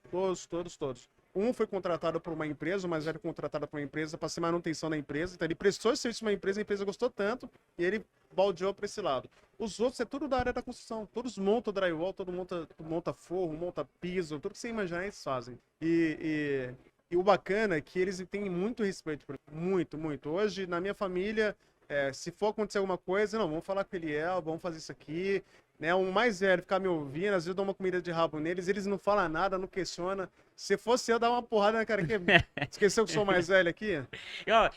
Um foi contratado por uma empresa, o mais velho contratado por uma empresa para ser manutenção da empresa. Então ele prestou serviço para uma empresa, a empresa gostou tanto e ele baldeou para esse lado. Os outros é tudo da área da construção. Todos montam drywall, todo monta forro, monta piso, tudo que você imaginar eles fazem. E o bacana é que eles têm muito respeito por mim. Muito, muito. Hoje, na minha família, se for acontecer alguma coisa, não, vamos falar com o Eliel, vamos fazer isso aqui. Né, o mais velho ficar me ouvindo, às vezes eu dou uma comida de rabo neles, eles não falam nada, não questionam. Se fosse eu, dar uma porrada na cara. Esqueceu que sou mais velho aqui?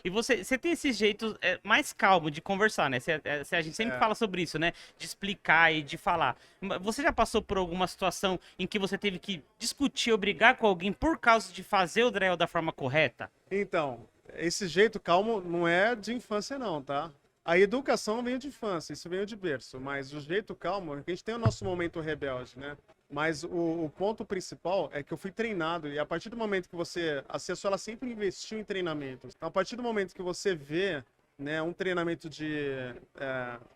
E você tem esse jeito mais calmo de conversar, né? A gente sempre fala sobre isso, né? De explicar e de falar. Você já passou por alguma situação em que você teve que discutir ou brigar com alguém por causa de fazer o drywall da forma correta? Então, esse jeito calmo não é de infância não, tá? A educação veio de infância, isso veio de berço, mas o jeito calmo, a gente tem o nosso momento rebelde, né? Mas o ponto principal é que eu fui treinado, e a partir do momento que a CSU, ela sempre investiu em treinamentos. Então, a partir do momento que você vê, né, um treinamento de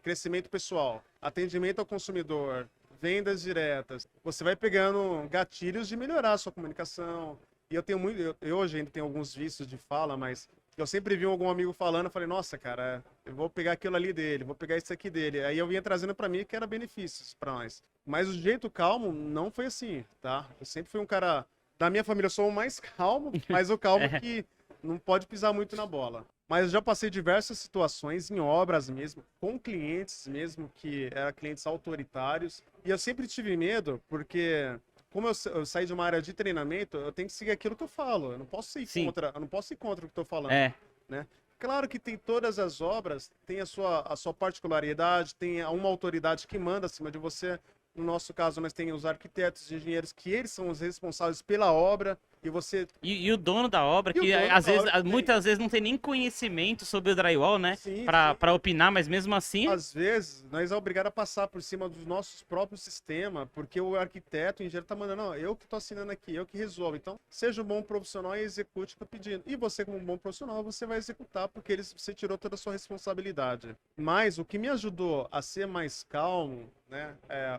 crescimento pessoal, atendimento ao consumidor, vendas diretas, você vai pegando gatilhos de melhorar a sua comunicação, E eu tenho muito, eu hoje ainda tenho alguns vícios de fala, mas eu sempre vi algum amigo falando, eu falei, nossa, cara, eu vou pegar aquilo ali dele, vou pegar isso aqui dele. Aí eu vinha trazendo pra mim que era benefícios pra nós. Mas o jeito calmo não foi assim, tá? Eu sempre fui um cara, da minha família eu sou o mais calmo, mas o calmo É, que não pode pisar muito na bola. Mas eu já passei diversas situações em obras mesmo, com clientes mesmo, que eram clientes autoritários. E eu sempre tive medo, porque como eu saí de uma área de treinamento, eu tenho que seguir aquilo que eu falo. Eu não posso ir sim, contra, eu não posso ir contra o que estou falando, é. né? Claro que tem todas as obras, tem a sua particularidade, tem uma autoridade que manda acima de você. No nosso caso, nós temos os arquitetos e engenheiros, que eles são os responsáveis pela obra, e você. E o dono da obra, E o que dono às da vezes, obra que tem. muitas vezes não tem nem conhecimento sobre o drywall, né? Sim, Pra, sim. pra opinar, mas mesmo assim, Às vezes, nós é obrigado a passar por cima dos nossos próprios sistemas, porque o arquiteto, o engenheiro, tá mandando, não, eu que tô assinando aqui, eu que resolvo. Então, seja um bom profissional e execute o que tá pedindo. E você, como um bom profissional, você vai executar, porque você tirou toda a sua responsabilidade. Mas o que me ajudou a ser mais calmo, né,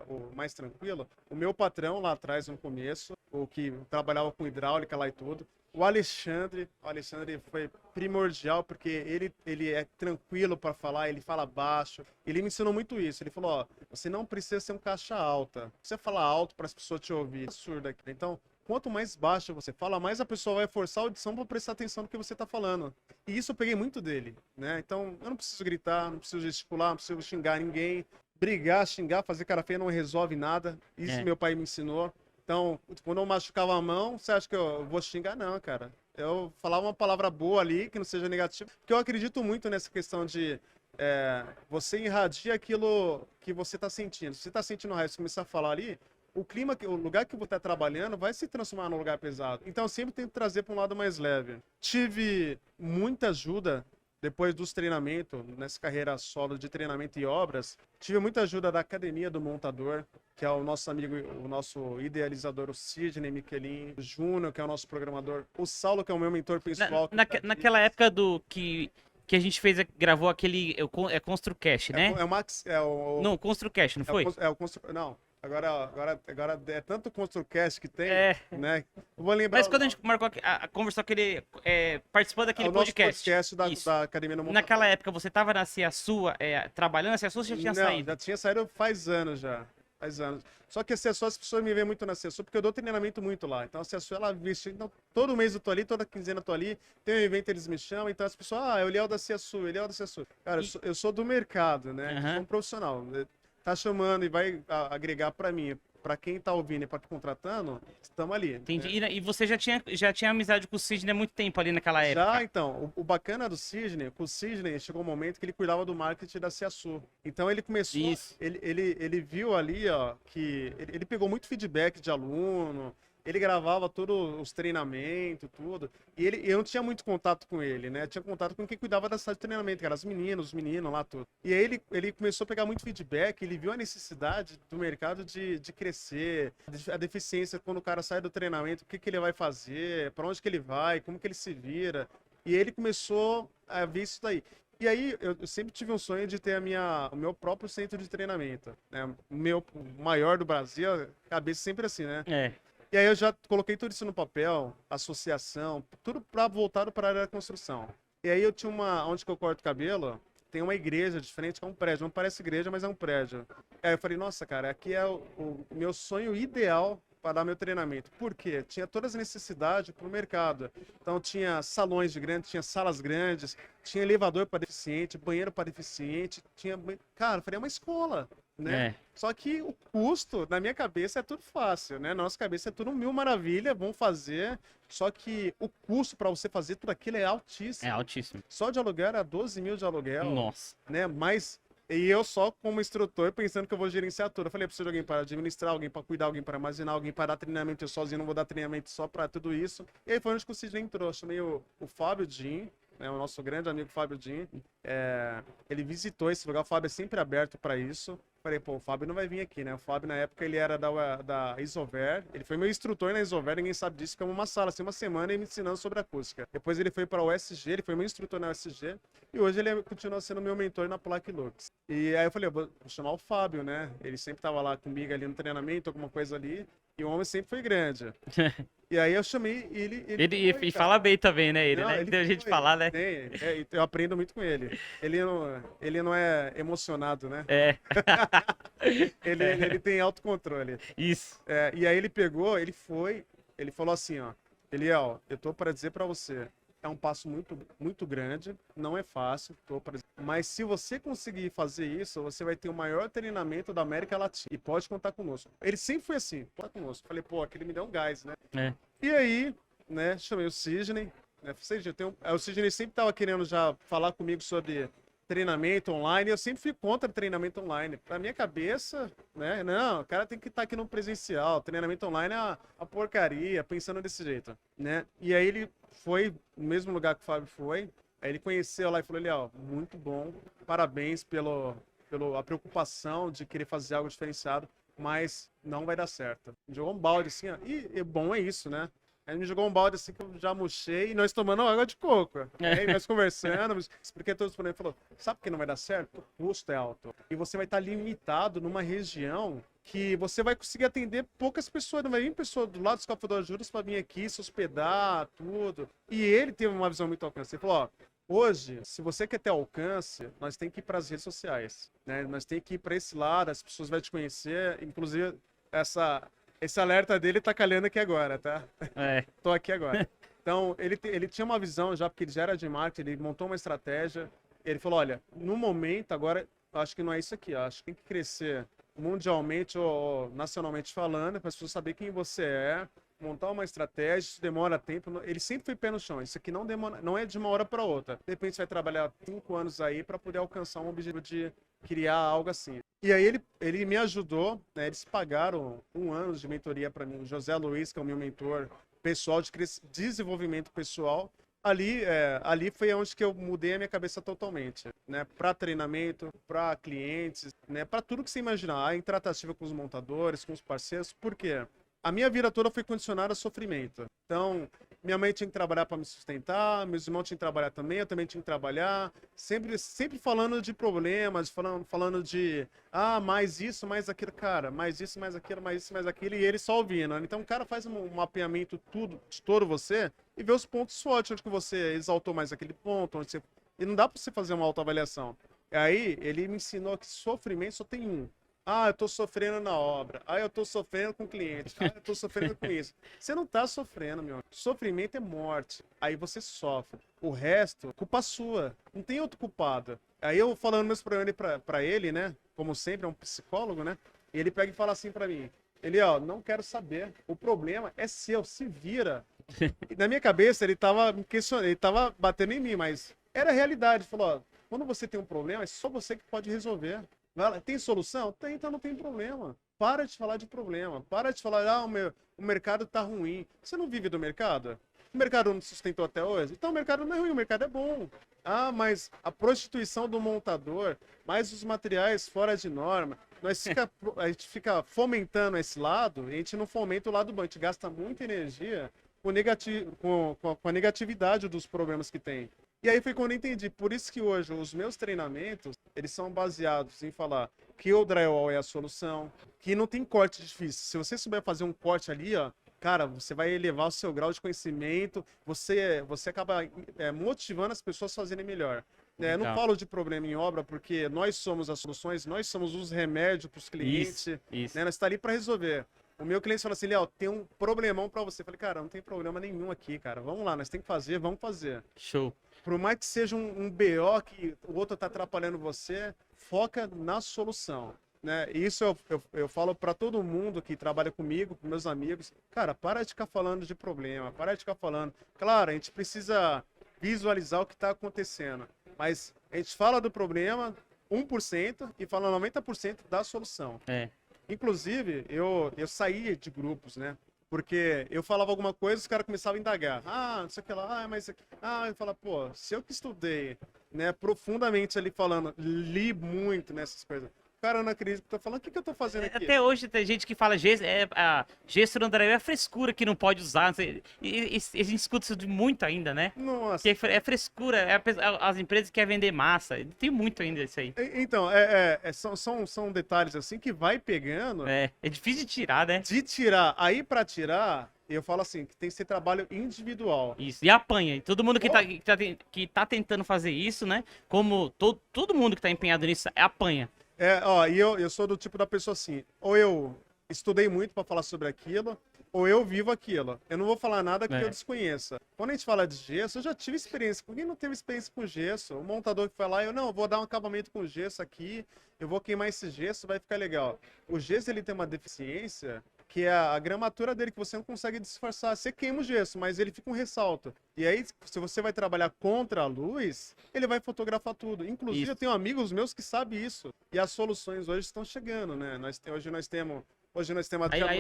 o mais tranquilo, o meu patrão lá atrás, no começo, o que trabalhava com hidráulica lá e tudo, o Alexandre foi primordial porque ele é tranquilo para falar, ele fala baixo. Ele me ensinou muito isso. Ele falou, ó, você não precisa ser um caixa alta. Você fala alto para as pessoas te ouvir. É absurdo aqui. Então, quanto mais baixo você fala, mais a pessoa vai forçar a audição para prestar atenção no que você tá falando. E isso eu peguei muito dele, né? Então, eu não preciso gritar, não preciso gesticular, não preciso xingar ninguém. Brigar, xingar, fazer cara feia não resolve nada. Isso é. meu pai me ensinou. Então, quando eu machucava a mão, você acha que eu vou xingar? Não, cara. Eu falar uma palavra boa ali, que não seja negativa. Porque eu acredito muito nessa questão de você irradia aquilo que você está sentindo. Se você está sentindo raiva, você começar a falar ali, o clima, o lugar que você está trabalhando vai se transformar num lugar pesado. Então, eu sempre tento trazer para um lado mais leve. Tive muita ajuda depois dos treinamentos, nessa carreira solo de treinamento e obras. Tive muita ajuda da Academia do Montador, que é o nosso amigo, o nosso idealizador, o Sidney Michelin, o Júnior, que é o nosso programador, o Saulo, que é o meu mentor pessoal. Que tá aqui. Naquela época do que a gente fez, gravou aquele. ConstruCast, né? É o Max, é o. Não, ConstruCast, não É o, foi? não, agora é tanto ConstruCast que tem, É. né? Eu vou lembrar. Mas quando a gente marcou conversou aquele. Participou É daquele o nosso podcast. podcast da, Isso. da Academia do Montador. Naquela época você tava na Cia Sua, trabalhando na Cia Sua, ou você já tinha Não, saído? já tinha saído faz anos já. Faz anos. Só que a CSU, as pessoas me veem muito na CSU, porque eu dou treinamento muito lá. Então a CSU, ela viste. Então, todo mês eu tô ali, toda quinzena eu tô ali. Tem um evento, eles me chamam. Então as pessoas, é o Eliel da CSU, Eliel da CSU. Cara, E- eu sou do mercado, né? Eu Aham. sou um profissional. Tá chamando e vai agregar pra mim. Pra quem tá ouvindo e pra contratando, estamos ali. Entendi. Né? E você já tinha amizade com o Sidney há muito tempo ali naquela Já, época. então, o bacana do Sidney, com o Sidney chegou um momento que ele cuidava do marketing da CSU. Então ele começou, Isso. ele viu ali, ó, que ele pegou muito feedback de aluno, ele gravava todos os treinamentos, tudo. E eu não tinha muito contato com ele, né? Eu tinha contato com quem cuidava da sala de treinamento, que eram as meninas, os meninos lá, tudo. E aí ele começou a pegar muito feedback, ele viu a necessidade do mercado de crescer, a deficiência quando o cara sai do treinamento, o que que ele vai fazer, para onde que ele vai, como que ele se vira. E ele começou a ver isso daí. E aí, eu sempre tive um sonho de ter o meu próprio centro de treinamento, né? O maior do Brasil, cabeça sempre assim, né? É. E aí eu já coloquei tudo isso no papel, associação, tudo para voltado para a área da construção. E aí eu tinha onde que eu corto cabelo, tem uma igreja de frente, que é um prédio. Não parece igreja, mas é um prédio. Aí eu falei, nossa, cara, aqui é o meu sonho ideal para dar meu treinamento. Por quê? Tinha todas as necessidades para o mercado. Então tinha salões grandes, tinha salas grandes, tinha elevador para deficiente, banheiro para deficiente, cara, eu falei, é uma escola, né? É. Só que o custo, na minha cabeça, é tudo fácil, né? Na nossa cabeça é tudo mil maravilha, vamos fazer. Só que o custo para você fazer tudo aquilo é É altíssimo. altíssimo. Só de aluguel era 12 mil de aluguel, Nossa. né? Mas, e eu só como instrutor pensando que eu vou gerenciar tudo. Eu falei, eu preciso de alguém para administrar, alguém para cuidar, alguém para armazenar, alguém para dar treinamento. Eu sozinho não vou dar treinamento só para tudo isso. E aí foi onde que o Sidney entrou. Eu chamei o Fábio Din, né? O nosso grande amigo Fábio Din. Ele visitou esse lugar, o Fábio é sempre aberto para isso. Falei, pô, o Fábio não vai vir aqui, né? O Fábio, na época, ele era da Isover. Ele foi meu instrutor na Isover, ninguém sabe disso. Ficamos uma sala, assim, uma semana, e me ensinando sobre acústica. Depois ele foi para o USG, ele foi meu instrutor na USG. E hoje ele continua sendo meu mentor na Plaque Lux. E aí eu falei, eu vou chamar o Fábio, né? Ele sempre tava lá comigo ali no treinamento, alguma coisa ali. E o homem sempre foi grande. E aí eu chamei ele. Ele foi, e cara. fala bem também, né? Ele, Não, né? ele Tem a gente foi. falar, né? Eu aprendo muito com ele. Ele não é emocionado, né? É. Ele tem autocontrole. Isso. É, e aí ele pegou, ele foi, ele falou assim, ó, Eliel, eu tô para dizer para você, é um passo muito grande, não é fácil, mas se você conseguir fazer isso, você vai ter o maior treinamento da América Latina e pode contar conosco. Ele sempre foi assim, pode contar conosco. Falei, pô, aquele me deu um gás, né? É. E aí, né, chamei o Sidney, né? O Sidney sempre tava querendo já falar comigo sobre treinamento online, eu sempre fui contra treinamento online. Pra minha cabeça, né? Não, o cara tem que estar aqui no presencial. Treinamento online é uma porcaria, pensando desse jeito, né? E aí ele foi no mesmo lugar que o Fábio foi. Aí ele conheceu lá e falou: Léo, muito bom, parabéns pela a preocupação de querer fazer algo diferenciado, mas não vai dar certo. Jogou um balde assim, ó, e bom é isso, né? Aí me jogou um balde assim que eu já murchei e nós tomando água de coco. Aí nós conversando, expliquei todos os problemas. Ele falou, sabe por que não vai dar certo? O custo é alto. E você vai estar limitado numa região que você vai conseguir atender poucas pessoas. Não vai vir pessoa do lado dos cafundós juros para vir aqui, se hospedar, tudo. E ele teve uma visão muito alcance. Ele falou, ó, hoje, se você quer ter alcance, nós tem que ir para as redes sociais, né? Nós tem que ir para esse lado, as pessoas vão te conhecer, inclusive esse alerta dele tá calhando aqui agora, tá? É. Tô aqui agora. Então, ele tinha uma visão já, porque ele já era de marketing, ele montou uma estratégia. Ele falou, olha, no momento, agora, acho que não é isso aqui. Acho que tem que crescer mundialmente ou nacionalmente falando, para as pessoas saberem quem você é, montar uma estratégia, isso demora tempo. Ele sempre foi pé no chão. Isso aqui não demora, não é de uma hora para outra. De repente, você vai trabalhar 5 anos aí para poder alcançar um objetivo de criar algo assim. E aí ele me ajudou, né? Eles pagaram 1 ano de mentoria para mim. O José Luiz, que é o meu mentor pessoal de desenvolvimento pessoal. Ali foi onde que eu mudei a minha cabeça totalmente, né? Para treinamento, para clientes, né? Para tudo que você imaginar, em tratativa com os montadores, com os parceiros. Por quê? A minha vida toda foi condicionada a sofrimento. Então, minha mãe tinha que trabalhar para me sustentar, meus irmãos tinham que trabalhar também, eu também tinha que trabalhar. Sempre falando de problemas, falando de, mais isso, mais aquilo, cara, mais isso, mais aquilo, mais isso, mais aquilo, e ele só ouvindo. Então, o cara faz um mapeamento de todo você e vê os pontos fortes, onde que você exaltou mais aquele ponto, onde você... E não dá para você fazer uma autoavaliação. E aí, ele me ensinou que sofrimento só tem um. Eu tô sofrendo na obra. Eu tô sofrendo com o cliente. Eu tô sofrendo com isso. Você não tá sofrendo, meu amigo. Sofrimento é morte. Aí você sofre. O resto, culpa sua. Não tem outro culpado. Aí eu falando meus problemas pra ele, né? Como sempre, é um psicólogo, né? E ele pega e fala assim pra mim. Ele, não quero saber. O problema é seu. Se vira. E na minha cabeça, ele tava me questionando. Ele tava batendo em mim, mas era a realidade. Ele falou, quando você tem um problema, é só você que pode resolver. Tem solução? Tem, então não tem problema. Para de falar de problema. Para de falar, o mercado tá ruim. Você não vive do mercado? O mercado não sustentou até hoje? Então o mercado não é ruim, o mercado é bom. Mas a prostituição do montador, mais os materiais fora de norma, a gente fica fomentando esse lado e a gente não fomenta o lado bom. A gente gasta muita energia com a negatividade dos problemas que tem. E aí foi quando eu entendi. Por isso que hoje os meus treinamentos, eles são baseados em falar que o drywall é a solução, que não tem corte difícil. Se você souber fazer um corte ali, cara, você vai elevar o seu grau de conhecimento, você acaba motivando as pessoas a fazerem melhor. Eu não falo de problema em obra porque nós somos as soluções, nós somos os remédios para os clientes. Isso. Né? Nós estamos ali para resolver. O meu cliente falou assim, Léo, tem um problemão para você. Eu falei, cara, não tem problema nenhum aqui, cara. Vamos lá, nós temos que fazer, vamos fazer. Show. Por mais que seja um BO que o outro está atrapalhando você, foca na solução. Né? E isso eu falo para todo mundo que trabalha comigo, com meus amigos. Cara, para de ficar falando de problema, para de ficar falando. Claro, a gente precisa visualizar o que está acontecendo. Mas a gente fala do problema 1% e fala 90% da solução. Inclusive, eu saía de grupos, né? Porque eu falava alguma coisa, os caras começavam a indagar. Não sei o que lá, mas... eu falava, pô, se eu que estudei, né, profundamente ali falando, li muito nessas coisas. cara não acredita que eu tô falando, o que que eu tô fazendo aqui? Até hoje tem gente que fala gesso, gesso no Drywall é frescura que não pode usar. Não sei, e a gente escuta isso de muito ainda, né? Nossa. Que é frescura, as empresas querem vender massa. Tem muito ainda isso aí. Então, são detalhes assim que vai pegando É difícil de tirar, né? de tirar. Aí pra tirar, eu falo assim, que tem que ser trabalho individual. Isso, e apanha. E todo mundo que tá tentando fazer isso, né? Como todo mundo que tá empenhado nisso, apanha. Ó, e eu sou do tipo da pessoa assim, ou eu estudei muito pra falar sobre aquilo, ou eu vivo aquilo. Eu não vou falar nada que eu desconheça. Quando a gente fala de gesso, eu já tive experiência. Quem não teve experiência com gesso? O montador que foi lá, eu vou dar um acabamento com gesso aqui, eu vou queimar esse gesso, vai ficar legal. O gesso, ele tem uma deficiência que é a gramatura dele, que você não consegue disfarçar. Você queima o gesso, mas ele fica um ressalto. E aí, se você vai trabalhar contra a luz, ele vai fotografar tudo. Inclusive, Isso. eu tenho amigos meus que sabem isso. E as soluções hoje estão chegando, né? Hoje nós temos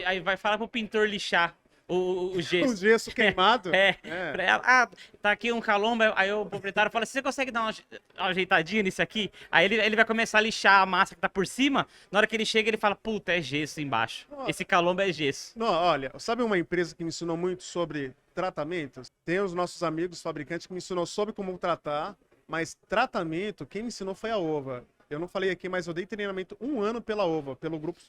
Aí vai falar pro pintor lixar o um gesso. gesso queimado. Pra ela, tá aqui um calombo, aí o proprietário fala, você consegue dar uma ajeitadinha nisso aqui? Aí ele vai começar a lixar a massa que tá por cima, na hora que ele chega ele fala, puta, é gesso embaixo. Nossa. Esse calombo é gesso. Não, olha, sabe uma empresa que me ensinou muito sobre tratamentos? Tem os nossos amigos fabricantes que me ensinou sobre como tratar, mas tratamento, quem me ensinou foi a Ova. Eu não falei aqui, mas eu dei treinamento 1 ano pela Ova, pelo grupo.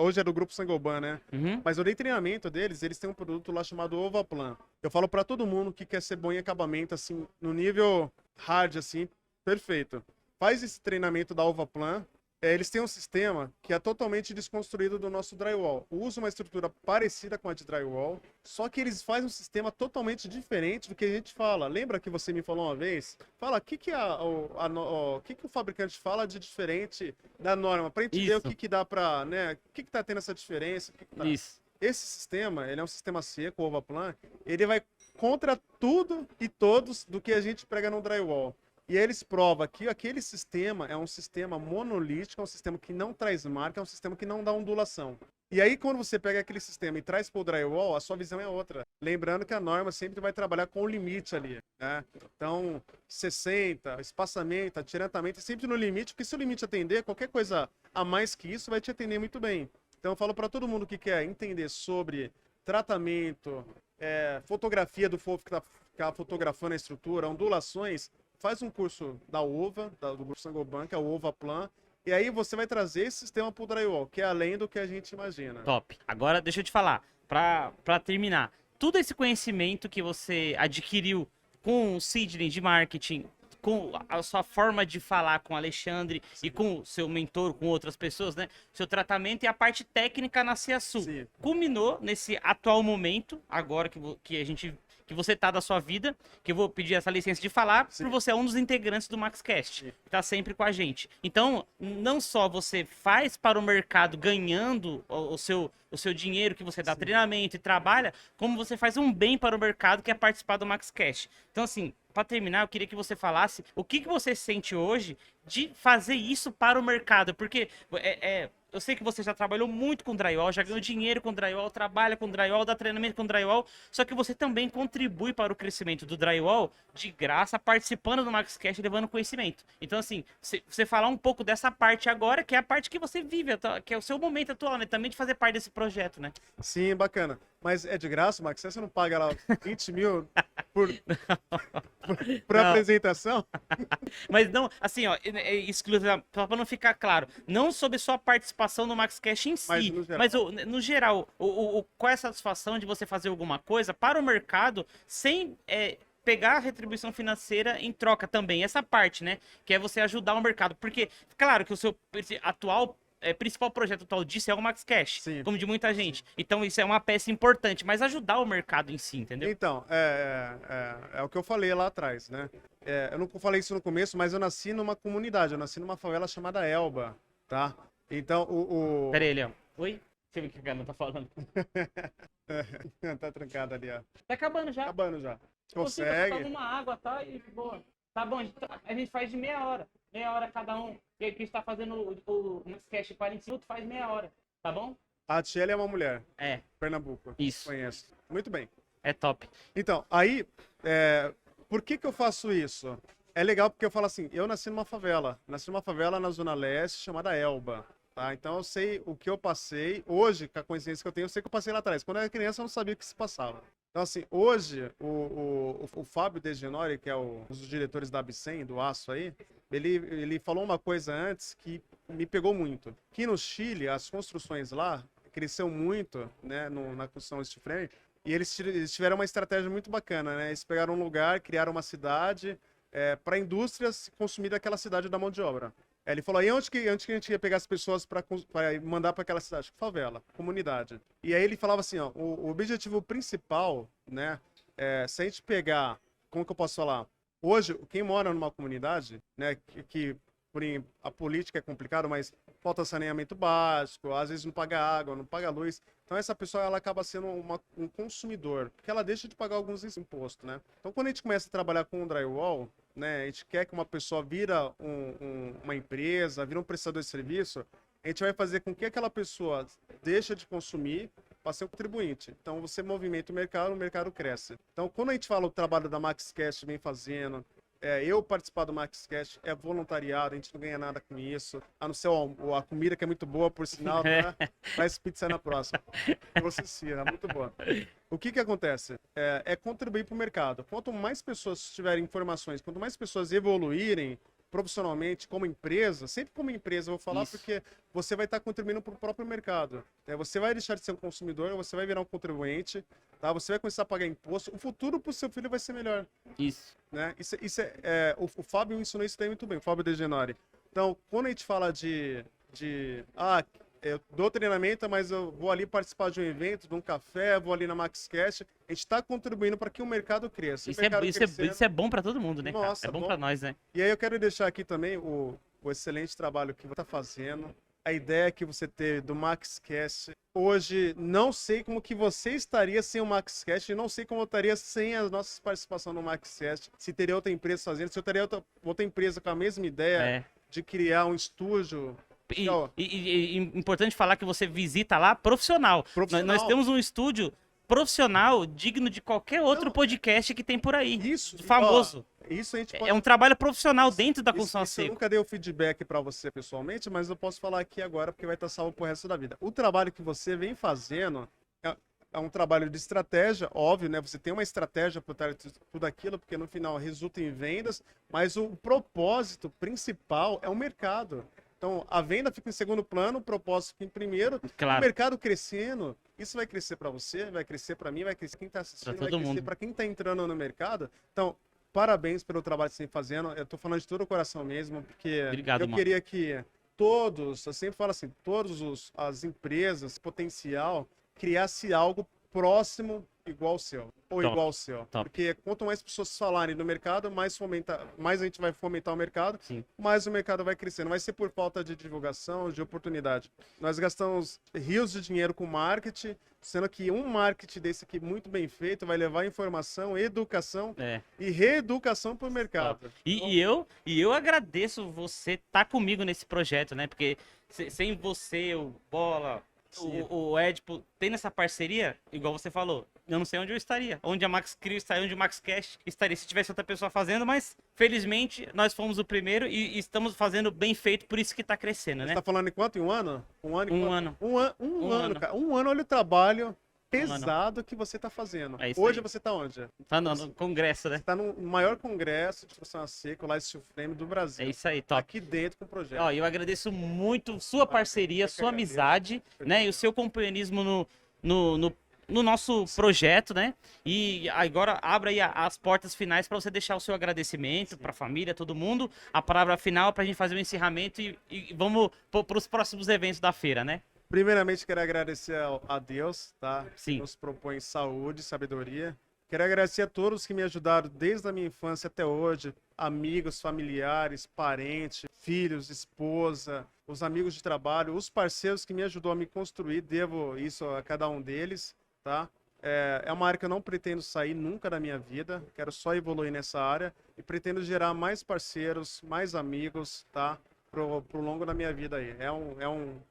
Hoje é do grupo Sangoban, né? Uhum. Mas eu dei treinamento deles, eles têm um produto lá chamado Ovaplan. Eu falo pra todo mundo que quer ser bom em acabamento, assim, no nível hard, assim, perfeito. Faz esse treinamento da Ovaplan. Eles têm um sistema que é totalmente desconstruído do nosso drywall. Usa uma estrutura parecida com a de drywall, só que eles fazem um sistema totalmente diferente do que a gente fala. Lembra que você me falou uma vez? Fala, o que que o fabricante fala de diferente da norma? Pra gente ver o que que dá pra, né? O que que tá tendo essa diferença? Isso. Esse sistema, ele é um sistema seco, o Ovaplan, ele vai contra tudo e todos do que a gente prega no drywall. E aí eles provam que aquele sistema é um sistema monolítico, é um sistema que não traz marca, é um sistema que não dá ondulação. E aí quando você pega aquele sistema e traz para o drywall, a sua visão é outra. Lembrando que a norma sempre vai trabalhar com o limite ali, né? Então, 60, espaçamento, atirantamento, sempre no limite, porque se o limite atender, qualquer coisa a mais que isso vai te atender muito bem. Então eu falo para todo mundo que quer entender sobre tratamento, fotografia do fofo que tá fotografando a estrutura, ondulações, faz um curso da Ova, do Grupo Sangoban, que é o Ovaplan, e aí você vai trazer esse sistema pro drywall, que é além do que a gente imagina. Top. Agora deixa eu te falar, pra terminar, todo esse conhecimento que você adquiriu com o Sidney de marketing, com a sua forma de falar com o Alexandre e com o seu mentor, com outras pessoas, né? Seu tratamento e a parte técnica na CEASU. Sim. Culminou nesse atual momento, agora que você tá da sua vida, que eu vou pedir essa licença de falar, porque você é um dos integrantes do MaxCast, que tá sempre com a gente. Então, não só você faz para o mercado ganhando o seu dinheiro que você dá treinamento e trabalha, como você faz um bem para o mercado, que é participar do MaxCast. Então, assim, para terminar, eu queria que você falasse o que você sente hoje de fazer isso para o mercado, porque eu sei que você já trabalhou muito com drywall, já ganhou dinheiro com drywall, trabalha com drywall, dá treinamento com drywall, só que você também contribui para o crescimento do drywall de graça, participando do MaxCast e levando conhecimento. Então, assim, você falar um pouco dessa parte agora, que é a parte que você vive, que é o seu momento atual, né? Também de fazer parte desse projeto, né? Sim, bacana. Mas é de graça, Max? Você não paga lá 20 mil por apresentação? Mas não, assim, ó, exclusiva, só pra não ficar claro, não sobre sua participação no MaxCast em si, mas no geral, qual é a satisfação de você fazer alguma coisa para o mercado sem pegar a retribuição financeira em troca também, essa parte, né, que é você ajudar o mercado, porque, claro que o seu atual principal projeto atual disso é o MaxCast, como de muita gente. Então isso é uma peça importante, mas ajudar o mercado em si, entendeu? Então, é o que eu falei lá atrás, né? Eu não falei isso no começo, mas eu nasci numa comunidade, eu nasci numa favela chamada Elba, tá? Então, Pera aí, Léo. Oi? Deixa eu ver o que o cara tá falando. Tá trancado ali, ó. Tá acabando já. Acabando já. Consegue? Tá uma água, tá? E boa. Tá bom, a gente faz de meia hora. Meia hora cada um. Que a gente tá fazendo o MaxCast 40 minutos, faz meia hora. Tá bom? A Tchelle é uma mulher. É. Pernambuco. Isso. Conheço. Muito bem. É top. Então, aí, por que eu faço isso? é legal porque eu falo assim, eu nasci numa favela na Zona Leste chamada Elba, tá? Então eu sei o que eu passei, hoje, com a consciência que eu tenho, eu sei que eu passei lá atrás. Quando eu era criança eu não sabia o que se passava. Então assim, hoje, o Fábio De Genori, que é um dos diretores da Abcem, do Aço aí, ele falou uma coisa antes que me pegou muito. Que no Chile, as construções lá cresceu muito, né, na construção steel frame, e eles tiveram uma estratégia muito bacana, né? Eles pegaram um lugar, criaram uma cidade para a indústria se consumir daquela cidade da mão de obra. Ele falou, aí onde que a gente ia pegar as pessoas para mandar para aquela cidade? Favela, comunidade. E aí ele falava assim, ó, o objetivo principal, né, se a gente pegar, como que eu posso falar? Hoje, quem mora numa comunidade, né, a política é complicada, mas falta saneamento básico, às vezes não paga água, não paga luz. Então essa pessoa ela acaba sendo um consumidor, porque ela deixa de pagar alguns impostos, né? Então quando a gente começa a trabalhar com o drywall, né, a gente quer que uma pessoa vira uma empresa, vira um prestador de serviço, a gente vai fazer com que aquela pessoa deixe de consumir para ser um contribuinte. Então você movimenta o mercado cresce. Então quando a gente fala o trabalho da MaxCast vem fazendo, eu participar do MaxCast é voluntariado, a gente não ganha nada com isso, a não ser a comida que é muito boa, por sinal, né? Traz pizza na próxima. Processia, é muito boa. O que acontece? É contribuir para o mercado. Quanto mais pessoas tiverem informações, quanto mais pessoas evoluírem profissionalmente como empresa, sempre como empresa eu vou falar, porque você vai estar contribuindo para o próprio mercado. Você vai deixar de ser um consumidor, você vai virar um contribuinte, tá? Você vai começar a pagar imposto, o futuro para o seu filho vai ser melhor. Isso. Né? O Fábio ensinou isso daí muito bem, o Fábio De Genori. Então, quando a gente fala eu dou treinamento, mas eu vou ali participar de um evento, de um café, vou ali na MaxCast, a gente está contribuindo para que o mercado cresça. Isso é bom para todo mundo, né, Nossa, cara? É bom para nós, né? E aí eu quero deixar aqui também o excelente trabalho que você está fazendo, a ideia que você teve do MaxCast. Hoje, não sei como que você estaria sem o MaxCast, não sei como eu estaria sem a nossa participação no MaxCast, se teria outra empresa fazendo, se eu teria outra empresa com a mesma ideia de criar um estúdio. E importante falar que você visita lá profissional. Nós temos um estúdio profissional digno de qualquer outro podcast que tem por aí. Isso. Famoso. Isso a gente pode... É um trabalho profissional dentro da construção a seco. Eu nunca dei o feedback para você pessoalmente, mas eu posso falar aqui agora porque vai estar salvo pro resto da vida. O trabalho que você vem fazendo é um trabalho de estratégia, óbvio, né? Você tem uma estratégia por trás de tudo aquilo, porque no final resulta em vendas, mas o propósito principal é o mercado. Então, a venda fica em segundo plano, o propósito fica em primeiro. Claro. O mercado crescendo, isso vai crescer para você, vai crescer para mim, vai crescer quem está assistindo, vai crescer para quem está entrando no mercado. Então, parabéns pelo trabalho que você vem fazendo. Eu estou falando de todo o coração mesmo, porque Obrigado, eu queria que todos, eu sempre falo assim, todas as empresas, potencial, criasse algo próximo igual ao seu, ou igual ao seu. Porque quanto mais pessoas falarem do mercado, mais a gente vai fomentar o mercado, mais o mercado vai crescer. Não vai ser por falta de divulgação, de oportunidade. Nós gastamos rios de dinheiro com marketing, sendo que um marketing desse aqui muito bem feito vai levar informação, educação e reeducação para o mercado. E eu agradeço você estar comigo nesse projeto, né? Porque sem você, o Bola... O Ed, tendo essa parceria, igual você falou, eu não sei onde eu estaria. Onde a Max Crio estaria, onde o MaxCast estaria se tivesse outra pessoa fazendo, mas felizmente nós fomos o primeiro e estamos fazendo bem feito, por isso que tá crescendo, né? Você tá falando em quanto? Em um ano? Um ano. Um ano, cara. Um ano, olha o trabalho pesado que você tá fazendo. Hoje aí. Você tá onde? Tá no congresso, né? Você tá no maior congresso de construção a seco, lá Steel Frame do Brasil. É isso aí, top. Aqui dentro com o projeto. Ó, eu agradeço muito sua parceria, sua amizade, né? E o seu companheirismo no nosso projeto, né? E agora abra aí as portas finais para você deixar o seu agradecimento para a família, todo mundo. A palavra final para a gente fazer o encerramento e vamos para os próximos eventos da feira, né? Primeiramente, quero agradecer a Deus, tá? Sim. Que nos propõe saúde, sabedoria. Quero agradecer a todos que me ajudaram desde a minha infância até hoje. Amigos, familiares, parentes, filhos, esposa, os amigos de trabalho, os parceiros que me ajudou a me construir. Devo isso a cada um deles, tá? É uma área que eu não pretendo sair nunca da minha vida. Quero só evoluir nessa área e pretendo gerar mais parceiros, mais amigos, tá? Pro longo da minha vida aí.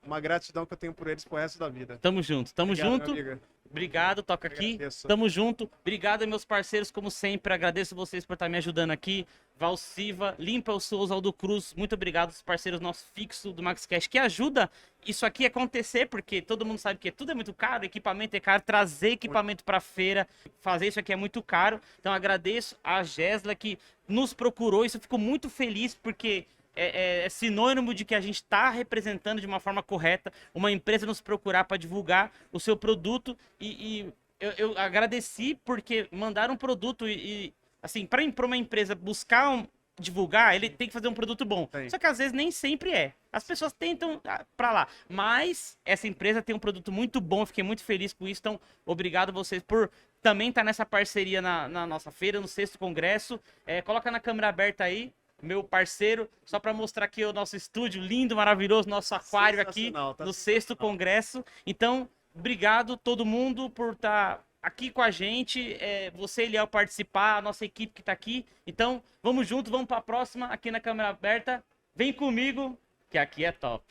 Uma gratidão que eu tenho por eles pro resto da vida. Tamo junto, tamo Obrigado, junto. Obrigado, toca aqui. Agradeço. Tamo junto. Obrigado, meus parceiros, como sempre. Agradeço vocês por estar me ajudando aqui. Valsiva, Limpa o Souza, Aldo Cruz. Muito obrigado, os parceiros nossos fixos do MaxCast, que ajuda isso aqui a acontecer, porque todo mundo sabe que tudo é muito caro, equipamento é caro, trazer equipamento pra feira, fazer isso aqui é muito caro. Então agradeço a Gesla que nos procurou. Isso eu fico muito feliz, porque é sinônimo de que a gente está representando de uma forma correta uma empresa nos procurar para divulgar o seu produto e eu agradeci porque mandaram um produto e assim, para uma empresa buscar divulgar, ele tem que fazer um produto bom. Tem. Só que às vezes nem sempre é. As pessoas tentam para lá, mas essa empresa tem um produto muito bom, eu fiquei muito feliz com isso, então obrigado vocês por também estar nessa parceria na nossa feira, no 6º Congresso. Coloca na câmera aberta aí, meu parceiro, só para mostrar aqui o nosso estúdio lindo, maravilhoso, nosso aquário aqui Sensacional, tá no 6º Congresso. Então, obrigado todo mundo por estar aqui com a gente, você, Eliel, participar, a nossa equipe que tá aqui. Então, vamos junto, vamos para a próxima aqui na câmera aberta. Vem comigo, que aqui é top.